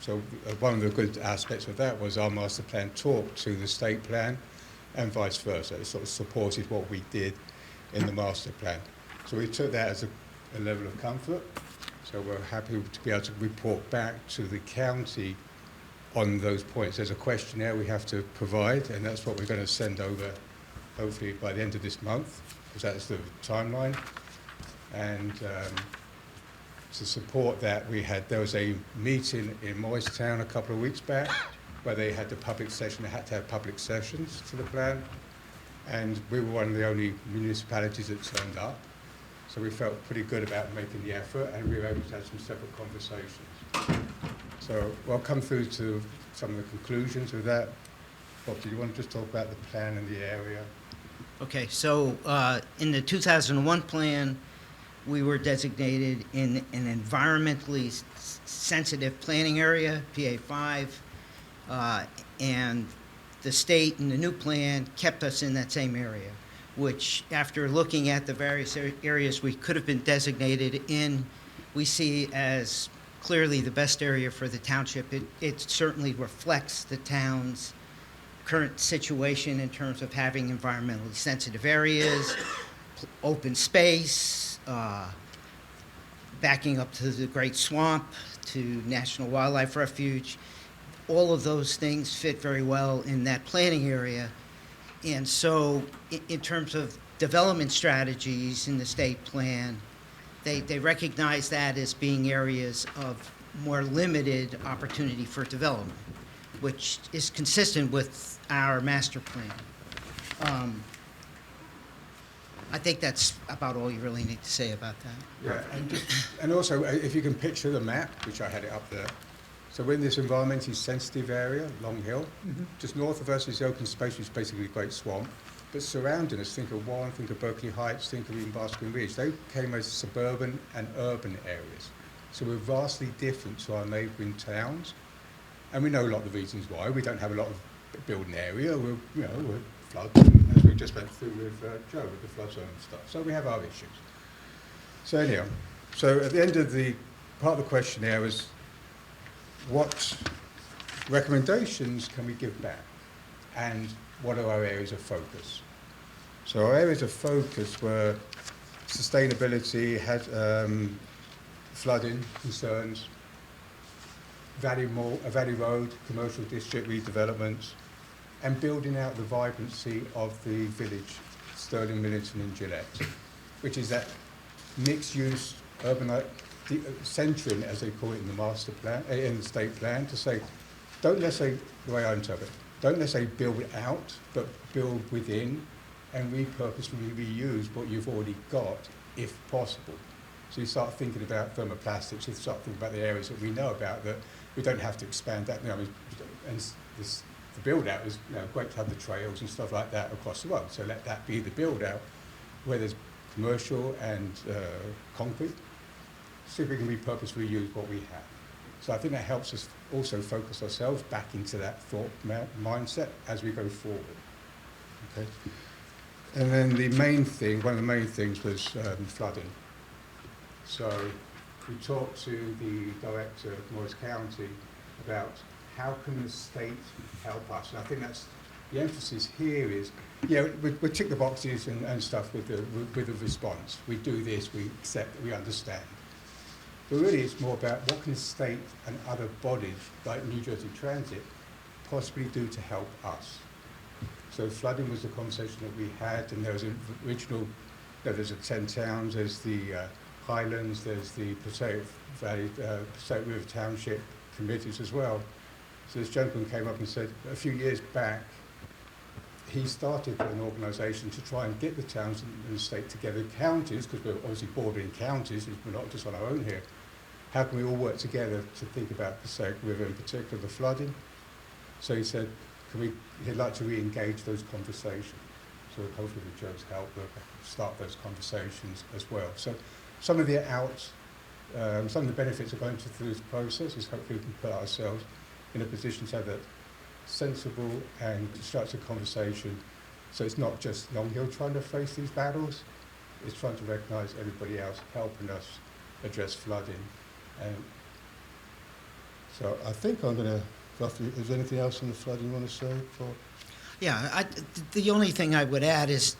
So one of the good aspects of that was our master plan talked to the state plan and vice versa. It sort of supported what we did in the master plan. So we took that as a level of comfort. So we're happy to be able to report back to the county on those points. There's a questionnaire we have to provide, and that's what we're going to send over hopefully by the end of this month, because that's the timeline. And to support that, there was a meeting in Morristown a couple of weeks back where they had the public session. They had to have public sessions to the plan, and we were one of the only municipalities that turned up. So we felt pretty good about making the effort, and we were able to have some separate conversations. So I'll come through to some of the conclusions of that. Bob, do you want to just talk about the plan and the area? Okay, so in the 2001 plan, we were designated in an environmentally sensitive planning area, PA5, and the state in the new plan kept us in that same area, which after looking at the various areas we could have been designated in, we see as clearly the best area for the township. It certainly reflects the town's current situation in terms of having environmentally sensitive areas, open space, backing up to the Great Swamp, to National Wildlife Refuge. All of those things fit very well in that planning area. And so in terms of development strategies in the state plan, they recognize that as being areas of more limited opportunity for development, which is consistent with our master plan. I think that's about all you really need to say about that. Yeah, and also, if you can picture the map, which I had it up there. So we're in this environmentally sensitive area, Long Hill. Just north of us is the open space, which is basically the Great Swamp. But surrounding us, think of Warren, think of Berkeley Heights, think of even Basking Ridge. They came as suburban and urban areas. So we're vastly different to our neighbouring towns. And we know a lot of the reasons why. We don't have a lot of building area. We're floods, as we just went through with Joe, with the flood zone and stuff. So we have our issues. So anyhow, so at the end of the part of the questionnaire was, what recommendations can we give back? And what are our areas of focus? So our areas of focus were sustainability, had flooding concerns, Valley Road, commercial district redevelopments, and building out the vibrancy of the village, Sterling, Millington and Gillette, which is that mixed-use urban centering, as they call it in the master plan, in the state plan, to say, don't let's say, the way I interpret it, don't let's say build out, but build within and repurposefully reuse what you've already got, if possible. So you start thinking about thermoplastics, you start thinking about the areas that we know about, that we don't have to expand that. And the build out is great to have the trails and stuff like that across the road. So let that be the build out, where there's commercial and concrete. See if we can repurposefully use what we have. So I think that helps us also focus ourselves back into that thought mindset as we go forward. Okay. And then the main thing, one of the main things was flooding. So we talked to the director of Morris County about how can the state help us. And I think that's the emphasis here is, we tick the boxes and stuff with the response. We do this, we accept, we understand. But really it's more about what can the state and other bodies like New Jersey Transit possibly do to help us. So flooding was the conversation that we had, and there was an original, there's the 10 towns, there's the Highlands, there's the Passaic Valley, Passaic River Township committees as well. So this gentleman came up and said a few years back, he started an organisation to try and get the towns and the state together, counties, because we're obviously bordering counties, we're not just on our own here. How can we all work together to think about Passaic River, in particular the flooding? So he said, he'd like to re-engage those conversations. So hopefully with Joe's help, we'll start those conversations as well. So some of the some of the benefits of going through this process is hopefully we can put ourselves in a position to have a sensible and constructive conversation. So it's not just Long Hill trying to face these battles, it's trying to recognise everybody else helping us address flooding. And so I think I'm going to, is there anything else on the flooding you want to say, Paul? Yeah, the only thing I would add is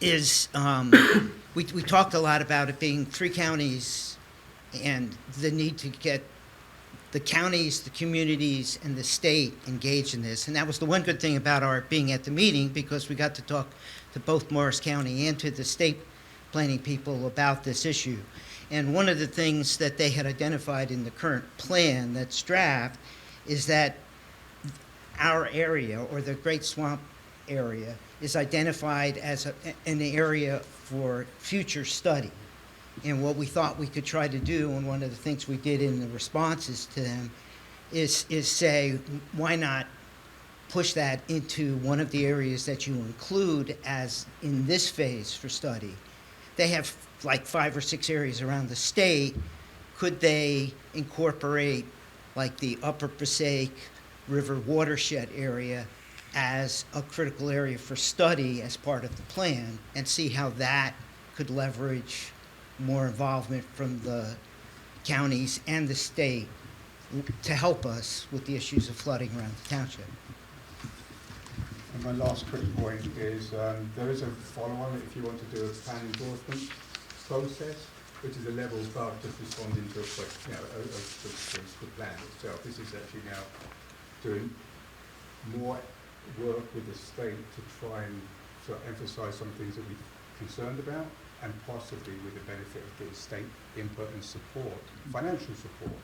we talked a lot about it being 3 counties and the need to get the counties, the communities, and the state engaged in this. And that was the one good thing about our being at the meeting, because we got to talk to both Morris County and to the state planning people about this issue. And one of the things that they had identified in the current plan that's draft is that our area, or the Great Swamp area, is identified as an area for future study. And what we thought we could try to do, and one of the things we did in the responses to them, is say, why not push that into one of the areas that you include as in this phase for study? They have like 5 or 6 areas around the state. Could they incorporate like the Upper Passaic River watershed area as a critical area for study as part of the plan, and see how that could leverage more involvement from the counties and the state to help us with the issues of flooding around the township. And my last quick point is there is a follow-on if you want to do a plan endorsement process, which is a level above just responding to a question, the plan itself. This is actually now doing more work with the state to try and sort of emphasise some things that we're concerned about, and possibly with the benefit of getting state input and support, financial support,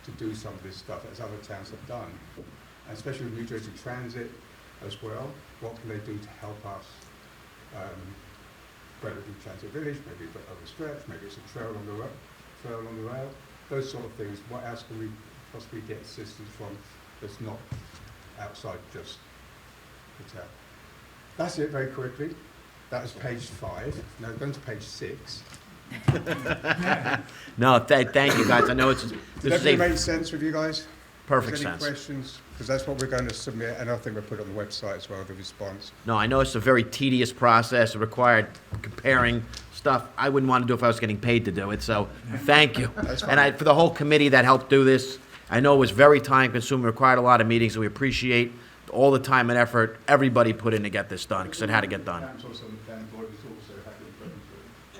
to do some of this stuff as other towns have done. And especially with New Jersey Transit as well, what can they do to help us whether it be Transit Village, maybe a overstretch, maybe it's a trail along the rail, those sort of things. What else can we possibly get assistance from that's not outside just the town? That's it very quickly. That was page 5. Now going to page 6. No, thank you, guys. I know Does that make sense with you guys? Perfect Any sense. questions? Because that's what we're going to submit, and I think we'll put it on the website as well, the response. No, I know it's a very tedious process. It required comparing stuff I wouldn't want to do if I was getting paid to do it, so thank you. And for the whole committee that helped do this, I know it was very time-consuming, required a lot of meetings, and we appreciate all the time and effort everybody put in to get this done, because it had to get done.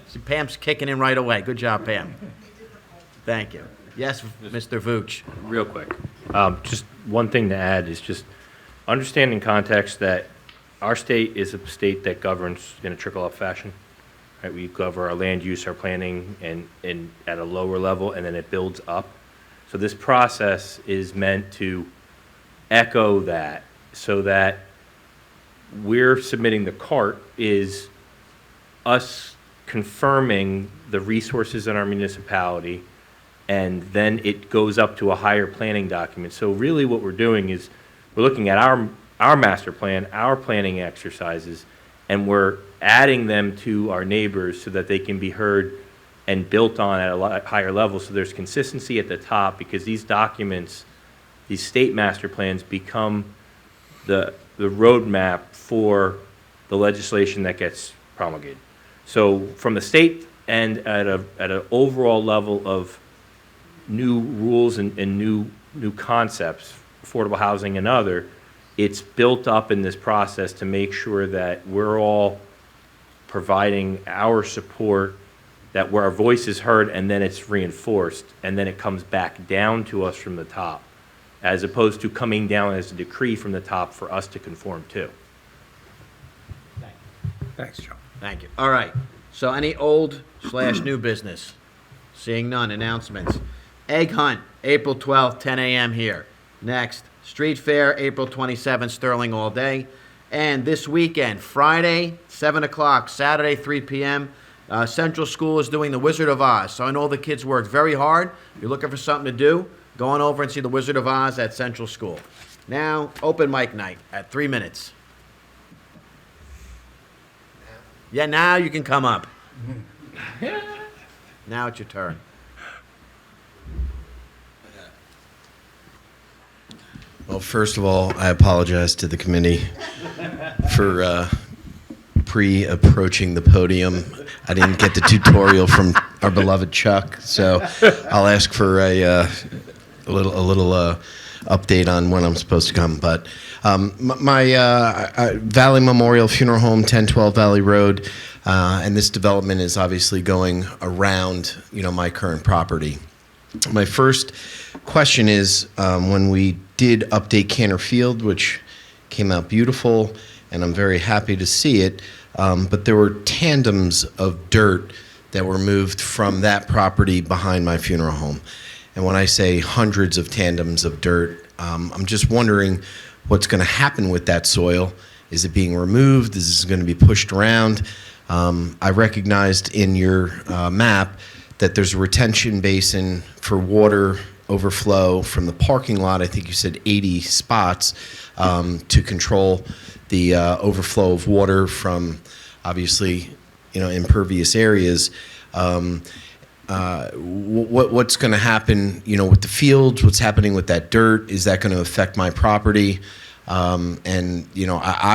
See, Pam's kicking in right away. Good job, Pam. Thank you. Yes, Mr. Vooch. Real quick, just one thing to add is just understanding context that our state is a state that governs in a trickle-up fashion. Right? We cover our land use, our planning, and at a lower level, and then it builds up. So this process is meant to echo that, so that we're submitting the CART is us confirming the resources in our municipality, and then it goes up to a higher planning document. So really what we're doing is we're looking at our master plan, our planning exercises, and we're adding them to our neighbors so that they can be heard and built on at a lot higher level. So there's consistency at the top, because these documents, these state master plans, become the roadmap for the legislation that gets promulgated. So from the state and at an overall level of new rules and new concepts, affordable housing and other, it's built up in this process to make sure that we're all providing our support, that where our voice is heard, and then it's reinforced, and then it comes back down to us from the top, as opposed to coming down as a decree from the top for us to conform to. Thanks, Joe. Thank you. All right. So any old/new business? Seeing none. Announcements. Egg hunt, April 12th, 10 a.m. here. Next, street fair, April 27th, Sterling all day. And this weekend, Friday, 7 o'clock, Saturday, 3 p.m., Central School is doing the Wizard of Oz. So I know the kids worked very hard. If you're looking for something to do, go on over and see the Wizard of Oz at Central School. Now, open mic night at 3 minutes. Yeah, now you can come up. Now it's your turn. Well, first of all, I apologize to the committee for pre-approaching the podium. I didn't get the tutorial from our beloved Chuck, so I'll ask for a little update on when I'm supposed to come. But my Valley Memorial Funeral Home, 1012 Valley Road, and this development is obviously going around, my current property. My first question is, when we did update Cantor Field, which came out beautiful, and I'm very happy to see it, but there were tandems of dirt that were moved from that property behind my funeral home. And when I say hundreds of tandems of dirt, I'm just wondering what's going to happen with that soil. Is it being removed? Is this going to be pushed around? I recognized in your map that there's a retention basin for water overflow from the parking lot. I think you said 80 spots to control the overflow of water from, obviously, impervious areas. What's going to happen, with the fields? What's happening with that dirt? Is that going to affect my property? I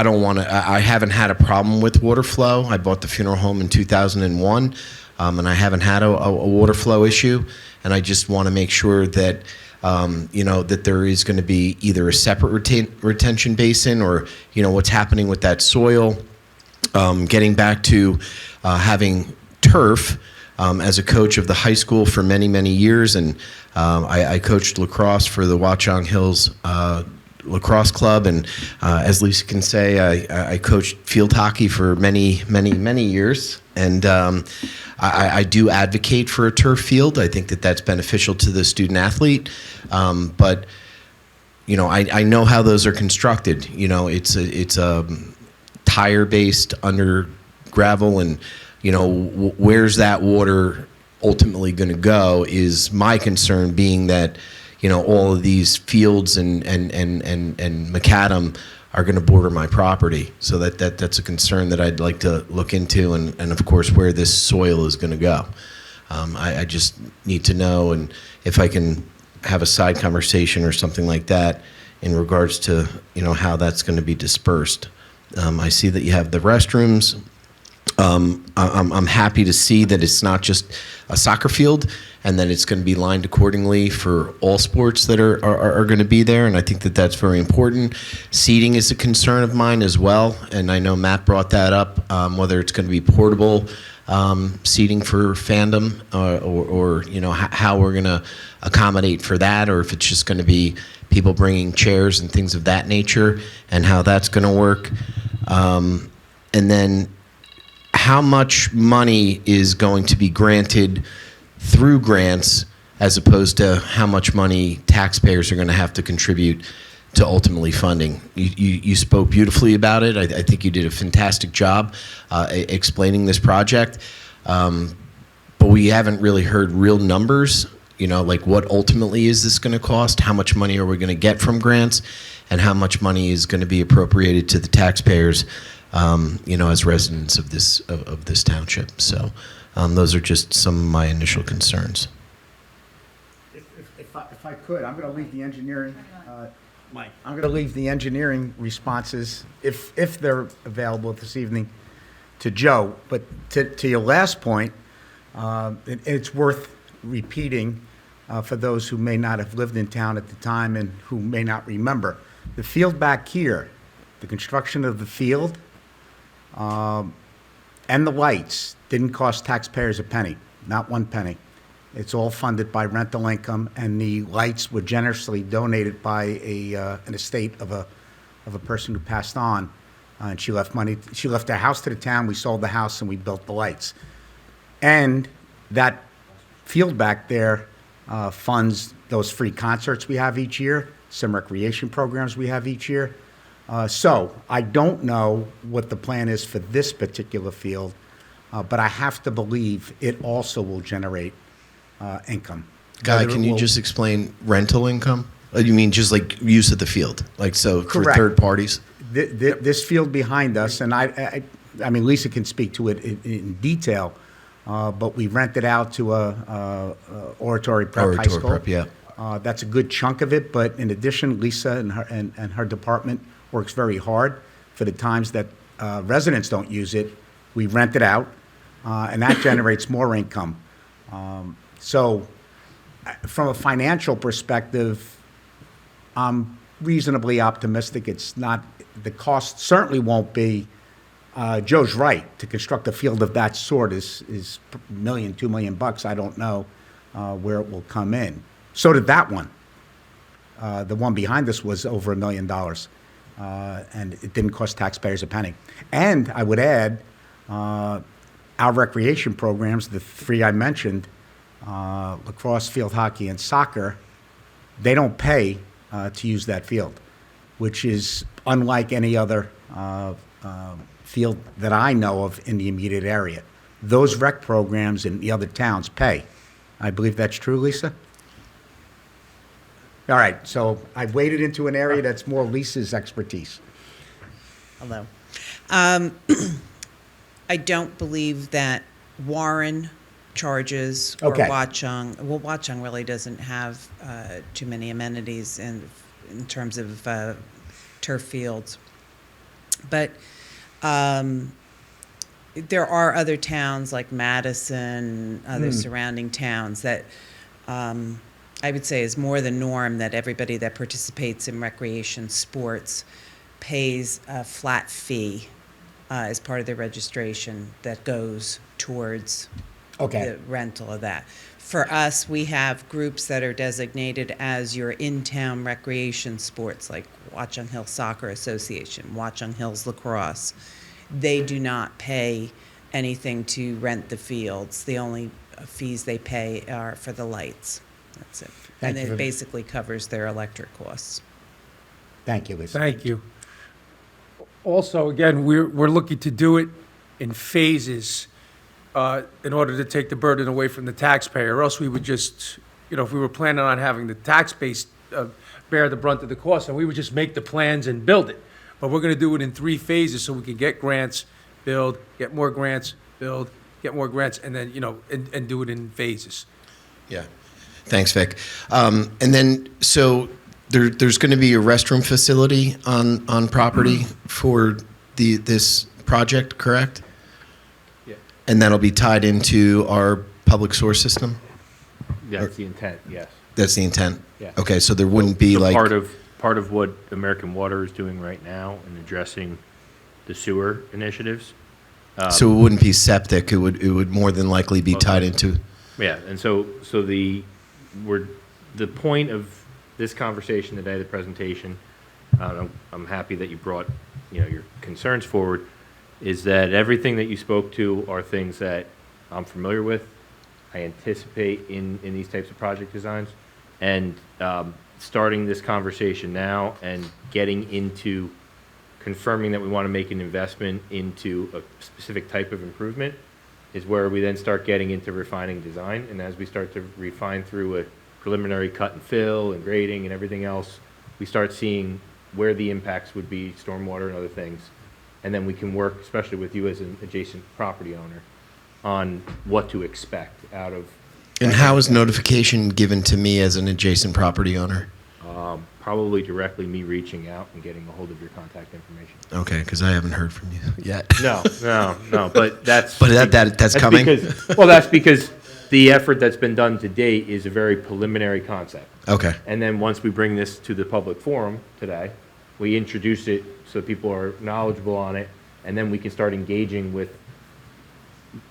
don't want to. I haven't had a problem with water flow. I bought the funeral home in 2001, and I haven't had a water flow issue. And I just want to make sure that that there is going to be either a separate retention basin or what's happening with that soil. Getting back to having turf. As a coach of the high school for many, many years, and I coached lacrosse for the Watchung Hills Lacrosse Club, and as Lisa can say, I coached field hockey for many, many, many years, and I do advocate for a turf field. I think that that's beneficial to the student athlete, but I know how those are constructed. It's a tire-based under gravel, and where's that water ultimately going to go is my concern, being that, all of these fields and macadam are going to border my property. So that's a concern that I'd like to look into, and of course, where this soil is going to go. I just need to know, and if I can have a side conversation or something like that in regards to, how that's going to be dispersed. I see that you have the restrooms. I'm happy to see that it's not just a soccer field, and that it's going to be lined accordingly for all sports that are going to be there, and I think that that's very important. Seating is a concern of mine as well, and I know Matt brought that up, whether it's going to be portable seating for fandom, or how we're going to accommodate for that, or if it's just going to be people bringing chairs and things of that nature, and how that's going to work. And then how much money is going to be granted through grants, as opposed to how much money taxpayers are going to have to contribute to ultimately funding. You spoke beautifully about it. I think you did a fantastic job explaining this project, but we haven't really heard real numbers, like what ultimately is this going to cost, how much money are we going to get from grants, and how much money is going to be appropriated to the taxpayers, as residents of this township. So those are just some of my initial concerns. If I could, I'm going to leave the engineering, Mike. I'm going to leave the engineering responses, if they're available this evening, to Joe. But to your last point, it's worth repeating for those who may not have lived in town at the time and who may not remember. The field back here, the construction of the field, and the lights didn't cost taxpayers a penny, not one penny. It's all funded by rental income, and the lights were generously donated by an estate of a person who passed on, and she left money. She left her house to the town. We sold the house and we built the lights. And that field back there funds those free concerts we have each year, some recreation programs we have each year. So I don't know what the plan is for this particular field, but I have to believe it also will generate income. Guy, can you just explain rental income? You mean just like use of the field, like so for Correct. third parties? This field behind us, and I mean, Lisa can speak to it in detail, but we rent it out to a Oratory Prep High Oratory School. Prep, yeah. That's a good chunk of it, but in addition, Lisa and her department works very hard for the times that residents don't use it. We rent it out, and that generates more income. So from a financial perspective, I'm reasonably optimistic. It's not, the cost certainly won't be, Joe's right, to construct a field of that sort is $1 million, $2 million bucks. I don't know where it will come in. So did that one. The one behind us was over $1 million, and it didn't cost taxpayers a penny. And I would add, our recreation programs, the three I mentioned, lacrosse, field hockey, and soccer, they don't pay to use that field, which is unlike any other field that I know of in the immediate area. Those rec programs in the other towns pay. I believe that's true, Lisa? All right, so I've waded into an area that's more Lisa's expertise. Hello. I don't believe that Warren charges or Okay. Watchung. Well, Watchung really doesn't have too many amenities in terms of turf fields. But there are other towns like Madison, other surrounding towns that I would say is more the norm, that everybody that participates in recreation sports pays a flat fee as part of their registration that goes towards Okay. the rental of that. For us, we have groups that are designated as your in-town recreation sports, like Watchung Hills Soccer Association, Watchung Hills Lacrosse. They do not pay anything to rent the fields. The only fees they pay are for the lights. That's it. Thank And you it for- basically covers their electric costs. Thank you, Lisa. Thank you. Also, again, we're looking to do it in phases in order to take the burden away from the taxpayer, or else we would just, if we were planning on having the tax base bear the brunt of the cost, and we would just make the plans and build it. But we're going to do it in 3 phases so we can get grants, build, get more grants, build, get more grants, and then, and do it in phases. Yeah. Thanks, Vic. And then, so there's going to be a restroom facility on property for this project, correct? Yeah. And that'll be tied into our public source system? That's the intent, yes. That's the intent? Yeah. Okay, so there wouldn't be So like... part of what American Water is doing right now in addressing the sewer initiatives. So it wouldn't be septic, it would more than likely be tied into... Yeah, and so the point of this conversation today, the presentation, I'm happy that you brought, your concerns forward, is that everything that you spoke to are things that I'm familiar with, I anticipate in these types of project designs, and starting this conversation now and getting into confirming that we want to make an investment into a specific type of improvement is where we then start getting into refining design. And as we start to refine through a preliminary cut and fill and grading and everything else, we start seeing where the impacts would be, stormwater and other things. And then we can work, especially with you as an adjacent property owner, on what to expect out of. And how is notification given to me as an adjacent property owner? Probably directly me reaching out and getting a hold of your contact information. Okay, because I haven't heard from you yet. No, but that's. But that's coming? That's because the effort that's been done to date is a very preliminary concept. Okay. And then once we bring this to the public forum today, we introduce it so people are knowledgeable on it, and then we can start engaging with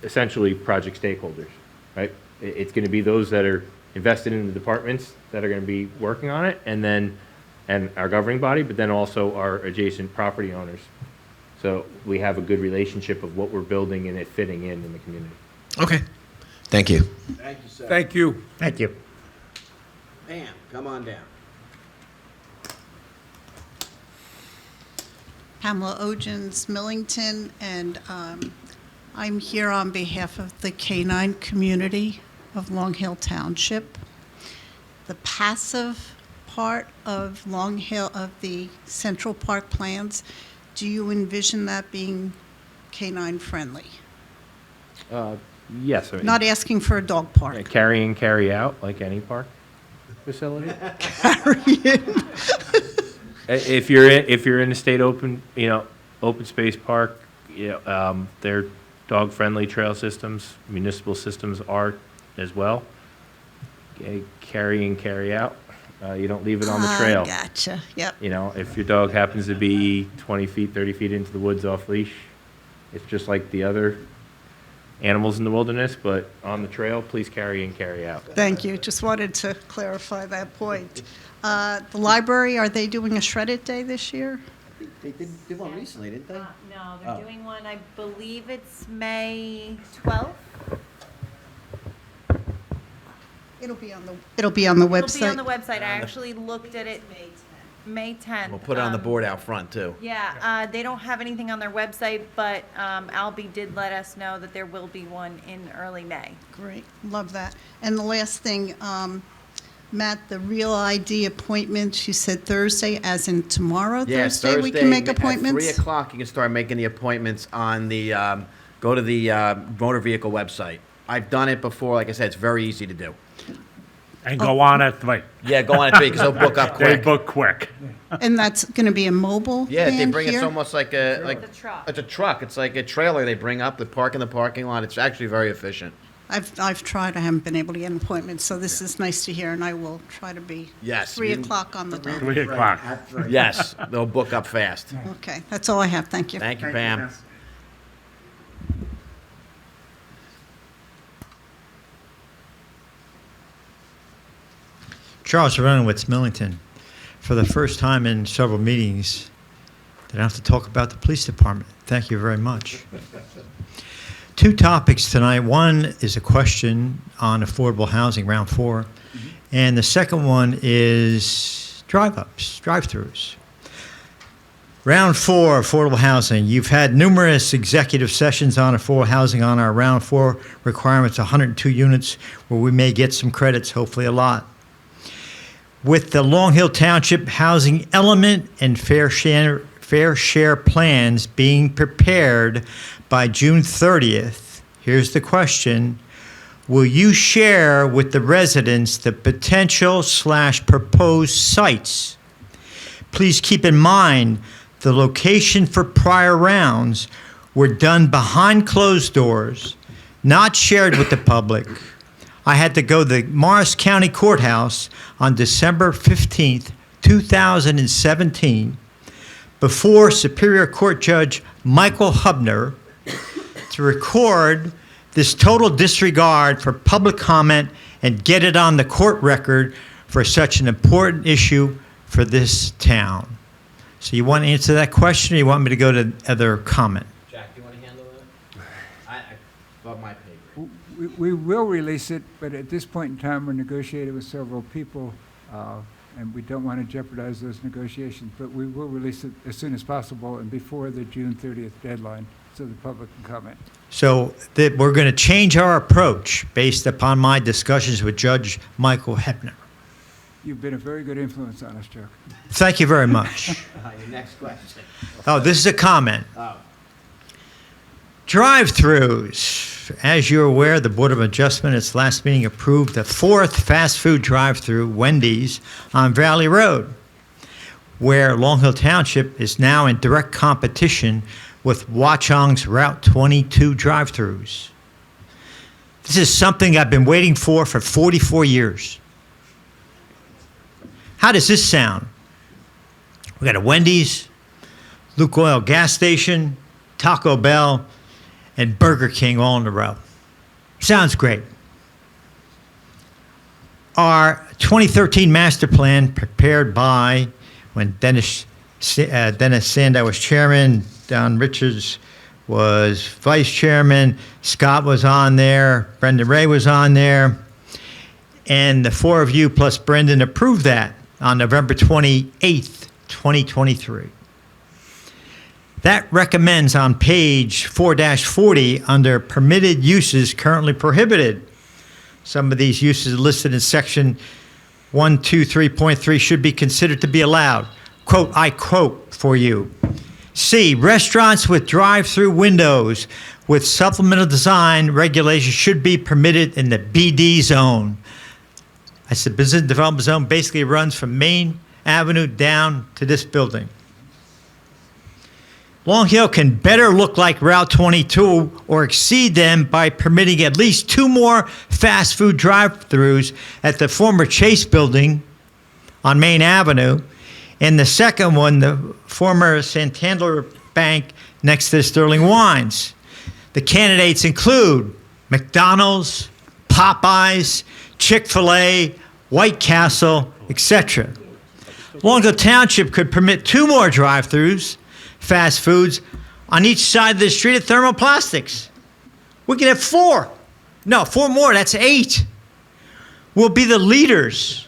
essentially project stakeholders, right? It's going to be those that are invested in the departments that are going to be working on it, and our governing body, but then also our adjacent property owners. So we have a good relationship of what we're building and it fitting in the community. Okay. Thank you. Thank you, sir. Thank you. Thank you. Pam, come on down. Pamela Ogens, Millington, and I'm here on behalf of the canine community of Long Hill Township. The passive part of Long Hill, of the Central Park plans, do you envision that being canine friendly? Yes. I mean, Not asking for a dog park. carry in, carry out, like any park facility. If you're in a state open, open space park, they're dog-friendly trail systems, municipal systems are as well. Carry in, carry out. You don't leave it on the trail. Gotcha, yep. If your dog happens to be 20 feet, 30 feet into the woods off leash, it's just like the other animals in the wilderness, but on the trail, please carry in, carry out. Thank you, just wanted to clarify that point. The library, are they doing a shredded day this year? They did one recently, didn't they? No, they're Oh. doing one, I believe it's May 12th. It'll be on the website. It'll be on the website. I actually looked at it May 10th. We'll put it on the board out front, too. Yeah, they don't have anything on their website, but Albie did let us know that there will be one in early May. Great, love that. And the last thing, Matt, the Real ID appointments, you said Thursday, as in tomorrow, Yeah, Thursday, we can make appointments? At 3 o'clock, you can start making the appointments on the, go to the motor vehicle website. I've done it before, like I said, it's very easy to do. And go on at 3. Yeah, go on at 3, because they'll book up They quick. book quick. And that's going to be a mobile Yeah, they van bring, it's here? almost like a, like, It's a truck. it's a truck, it's like a trailer they bring up, they park in the parking lot, it's actually very efficient. I've tried, I haven't been able to get an appointment, so this is nice to hear, and I will try to be Yes. 3 you- o'clock on the dot. 3 o'clock. Yes, they'll book up fast. Okay, that's all I have, thank you. Thank you, Pam. Charles Aronowitz, Millington. For the first time in several meetings, that I have to talk about the police department. Thank you very much. Two topics tonight. One is a question on affordable housing, round 4. And the second one is drive-ups, drive-throughs. Round 4, affordable housing. You've had numerous executive sessions on affordable housing on our round 4 requirements, 102 units, where we may get some credits, hopefully a lot. With the Long Hill Township housing element and fair share plans being prepared by June 30th, here's the question. Will you share with the residents the potential/proposed sites? Please keep in mind the location for prior rounds were done behind closed doors, not shared with the public. I had to go to the Morris County Courthouse on December 15th, 2017, before Superior Court Judge Michael Hubner to record this total disregard for public comment and get it on the court record for such an important issue for this town. So you want to answer that question, or you want me to go to other comment? Jack, do you want to handle that? I above my pay grade. We will release it, but at this point in time, we're negotiating with several people, and we don't want to jeopardize those negotiations, but we will release it as soon as possible and before the June 30th deadline, so the public can comment. So that we're going to change our approach based upon my discussions with Judge Michael Hubner. You've been a very good influence on us, Chuck. Thank you very much. Your next question. Oh, this is a comment. Oh. Drive-throughs. As you're aware, the Board of Adjustment, its last meeting, approved the 4th fast food drive-through, Wendy's, on Valley Road, where Long Hill Township is now in direct competition with Watchung's Route 22 drive-throughs. This is something I've been waiting for 44 years. How does this sound? We got a Wendy's, Lukoil gas station, Taco Bell, and Burger King all in a row. Sounds great. Our 2013 master plan, prepared by, when Dennis Sandow was chairman, Don Richards was vice chairman, Scott was on there, Brendan Ray was on there, and the 4 of you plus Brendan approved that on November 28th, 2023. That recommends on page 4-40 under permitted uses currently prohibited. Some of these uses listed in section 123.3 should be considered to be allowed. Quote, I quote for you. C, restaurants with drive-through windows with supplemental design regulations should be permitted in the BD zone. That's the business development zone, basically runs from Main Avenue down to this building. Long Hill can better look like Route 22 or exceed them by permitting at least 2 more fast food drive-throughs at the former Chase building on Main Avenue, and the second one, the former Santander Bank next to the Sterling Wines. The candidates include McDonald's, Popeyes, Chick-fil-A, White Castle, etc. Long Hill Township could permit 2 more drive-throughs, fast foods, on each side of the street at Thermoplastics. We can have 4. No, 4 more, that's 8. We'll be the leaders.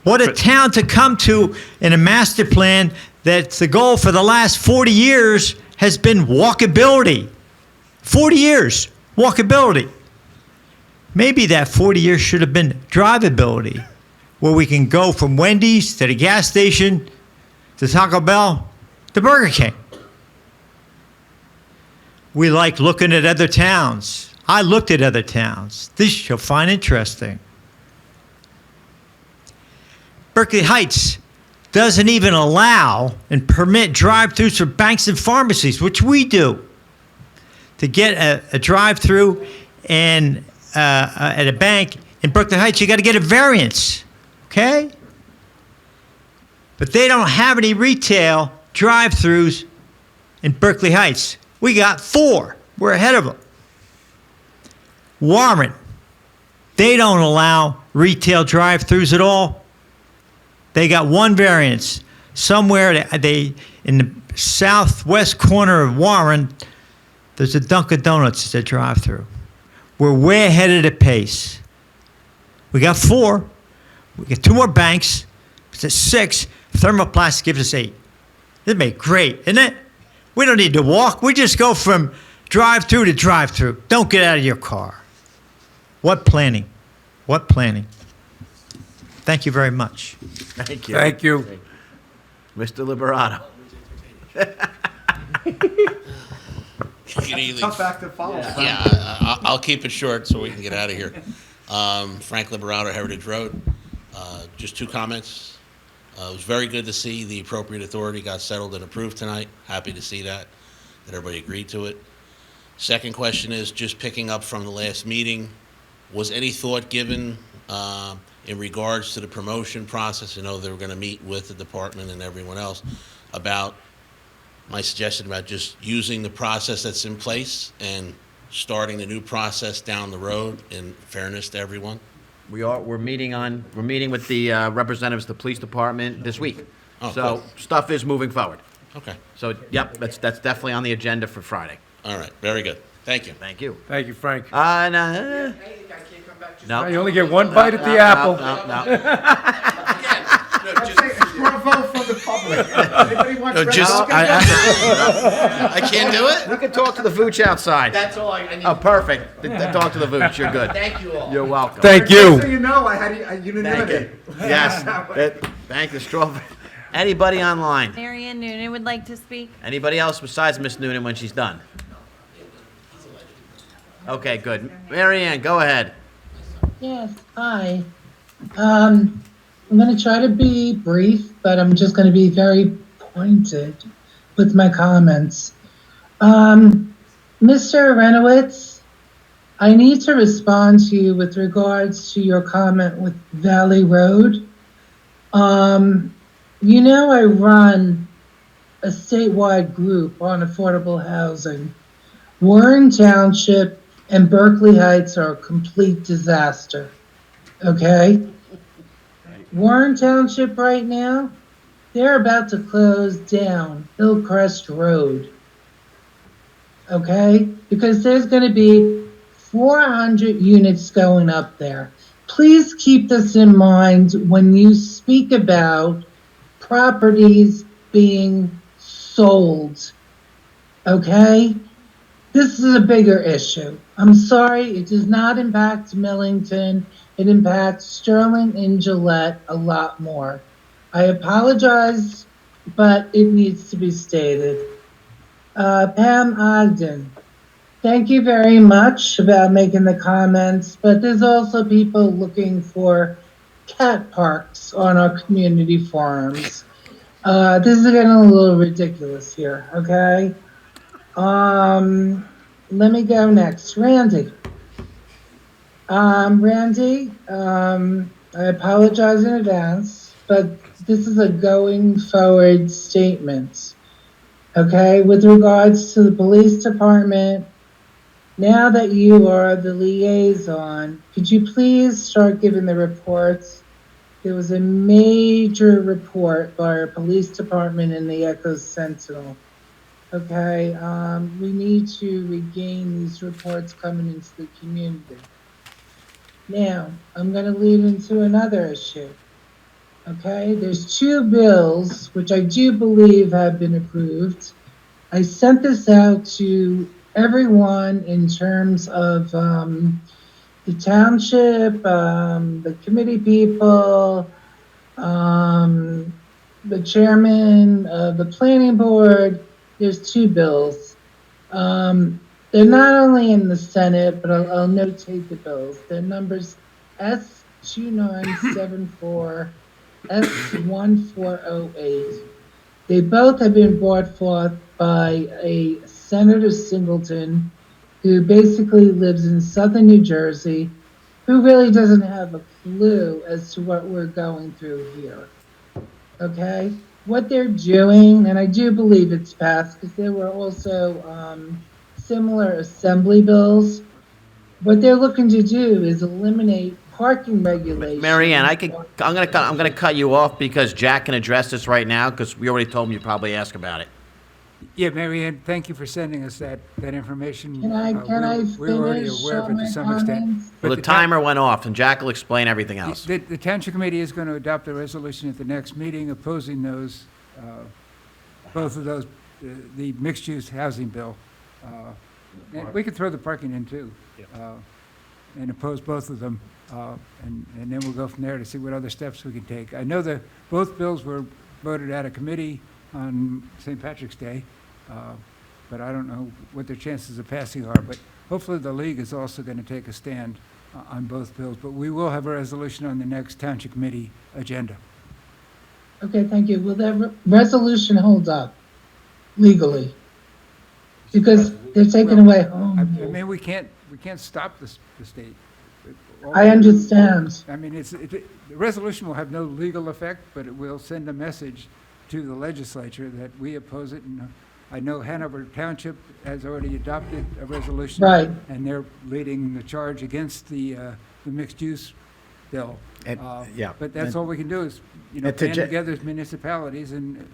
What a town to come to in a master plan that's the goal for the last 40 years has been walkability. 40 years, walkability. Maybe that 40 years should have been drivability, where we can go from Wendy's to the gas station to Taco Bell to Burger King. We like looking at other towns. I looked at other towns. This you'll find interesting. Berkeley Heights doesn't even allow and permit drive-thrus for banks and pharmacies, which we do. To get a drive-through and at a bank in Berkeley Heights, you got to get a variance, okay? But they don't have any retail drive-thrus in Berkeley Heights. We got 4. We're ahead of them. Warren, they don't allow retail drive-thrus at all. They got 1 variance. Somewhere they in the southwest corner of Warren, there's a Dunkin' Donuts that's a drive-through. We're way ahead of the pace. We got 4. We got 2 more banks. It's 6. Thermoplastic gives us 8. It'd be great, isn't it? We don't need to walk. We just go from drive-through to drive-through. Don't get out of your car. What planning? What planning? Thank you very much. Thank you. Thank you. Mr. Liberato. Good evening. Tough act to follow. Yeah, I'll keep it short so we can get out of here. Frank Liberato, Heritage Road. Just 2 comments. It was very good to see the appropriate authority got settled and approved tonight. Happy to see that everybody agreed to it. Second question is just picking up from the last meeting. Was any thought given in regards to the promotion process? I know they were going to meet with the department and everyone else about my suggestion about just using the process that's in place and starting the new process down the road in fairness to everyone. We're meeting with the representatives of the police department this week. Oh, So cool. stuff is moving forward. Okay. So, yep, that's definitely on the agenda for Friday. All right. Very good. Thank you. Thank you. Thank you, Frank. No. Now you only get 1 bite at the apple. Bravo from the public. Anybody want No, Red just- Bull? I can't do it? You can talk to the Vooch outside. That's all I need. Oh, perfect. Talk to the Vooch. You're good. Thank you all. You're welcome. Thank Just so you. you know, I had unanimity. Yes. Thank you, Strawberry. Anybody online? Marianne Noonan would like to speak. Anybody else besides Miss Noonan when she's done? Okay, good. Mary Ann, go ahead. Yes, hi. I'm going to try to be brief, but I'm just going to be very pointed with my comments. Mr. Renowitz, I need to respond to you with regards to your comment with Valley Road. You know, I run a statewide group on affordable housing. Warren Township and Berkeley Heights are a complete disaster, okay? Warren Township right now, they're about to close down Hillcrest Road, okay? Because there's going to be 400 units going up there. Please keep this in mind when you speak about properties being sold, okay? This is a bigger issue. I'm sorry, it does not impact Millington. It impacts Sterling and Gillette a lot more. I apologize, but it needs to be stated. Pam Ogden, thank you very much about making the comments, but there's also people looking for cat parks on our community forums. This is getting a little ridiculous here, okay? Let me go next. Randy. Randy, I apologize in advance, but this is a going forward statement. Okay, with regards to the police department, now that you are the liaison, could you please start giving the reports? There was a major report by our police department in the Echo Sentinel. Okay, we need to regain these reports coming into the community. Now, I'm going to lead into another issue. Okay, there's two bills which I do believe have been approved. I sent this out to everyone in terms of the township, the committee people, the chairman of the planning board. There's two bills. They're not only in the Senate, but I'll notate the bills. They're numbers S2974, S1408. They both have been brought forth by a Senator Singleton, who basically lives in southern New Jersey, who really doesn't have a clue as to what we're going through here. Okay? What they're doing, and I do believe it's passed, because there were also similar assembly bills. What they're looking to do is eliminate parking regulations. Marianne, I'm gonna cut you off because Jack can address this right now, because we already told him you'd probably ask about it. Yeah, Mary Ann, thank you for sending us that information. Can I We're already finish aware of it my to some extent. comments? Well, the timer went off, and Jack will explain everything else. The Township Committee is going to adopt a resolution at the next meeting opposing those, both of those, the mixed-use housing bill. And we could throw the parking in too, and oppose both of them. And then we'll go from there to see what other steps we can take. I know that both bills were voted out of committee on St. Patrick's Day, but I don't know what their chances of passing are. But hopefully the league is also going to take a stand on both bills. But we will have a resolution on the next Township Committee agenda. Okay, thank you. Will that resolution hold up legally? Because they're taking away home. I mean, we can't stop the state. I understand. I mean, the resolution will have no legal effect, but it will send a message to the legislature that we oppose it. And I know Hanover Township has already adopted a resolution. Right. And they're leading the charge against the mixed-use bill. Yeah. But that's all we can do is, And band to Ja- together as municipalities and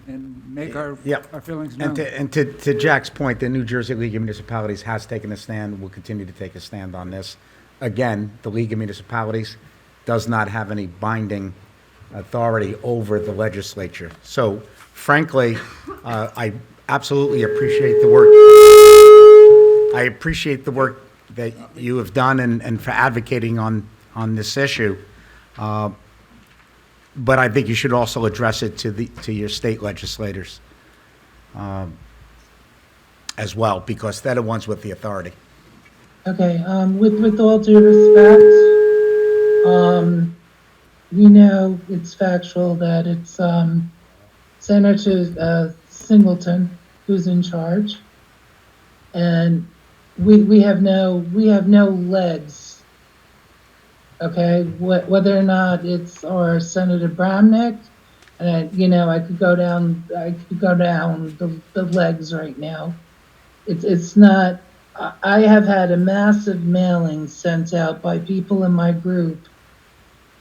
make our feelings known. And to Jack's point, the New Jersey League of Municipalities has taken a stand, will continue to take a stand on this. Again, the League of Municipalities does not have any binding authority over the legislature. So frankly, I absolutely appreciate the work. I appreciate the work that you have done and for advocating on this issue. But I think you should also address it to your state legislators as well, because they're the ones with the authority. Okay, with all due respect, we know it's factual that it's Senator Singleton who's in charge, and we have no legs. Okay, whether or not it's our Senator Bramnick, and I could go down the legs right now. It's not. I have had a massive mailing sent out by people in my group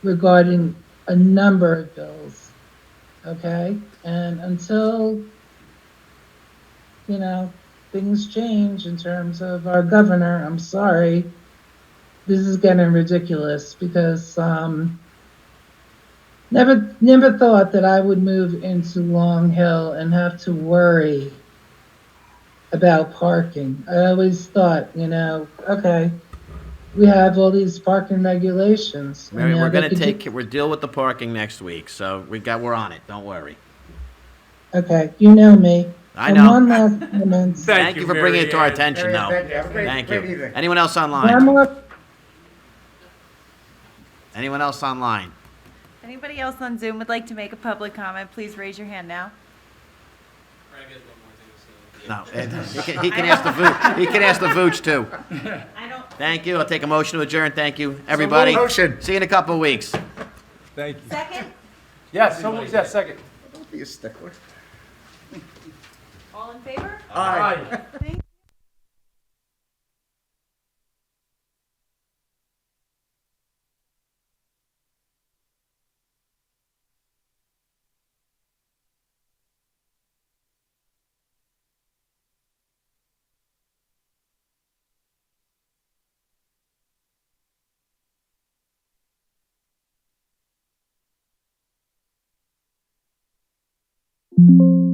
regarding a number of bills, okay? And until, things change in terms of our governor, I'm sorry, this is getting ridiculous because never thought that I would move into Long Hill and have to worry about parking. I always thought, okay, we have all these parking regulations. and now We're they gonna could we're deal with the parking next week, so we're on it, don't worry. Okay, you know me. I And know. one last comment. Thank you for bringing it to our Mary Ann. attention, though. Mary Ann, thank you. Have a great- Thank great you. evening. Anyone else One online? more, Anyone else online? Anybody else on Zoom would like to make a public comment, please raise your hand now. No, he can ask the Vooch, he can ask the Vooch too. I don't. Thank you, I'll take a motion to adjourn, thank you, everybody. Motion. See you in a couple of weeks. Thank you. Second, Yes, someone, yeah, second. Don't be a stickler. all in favor? Aye. Thank you.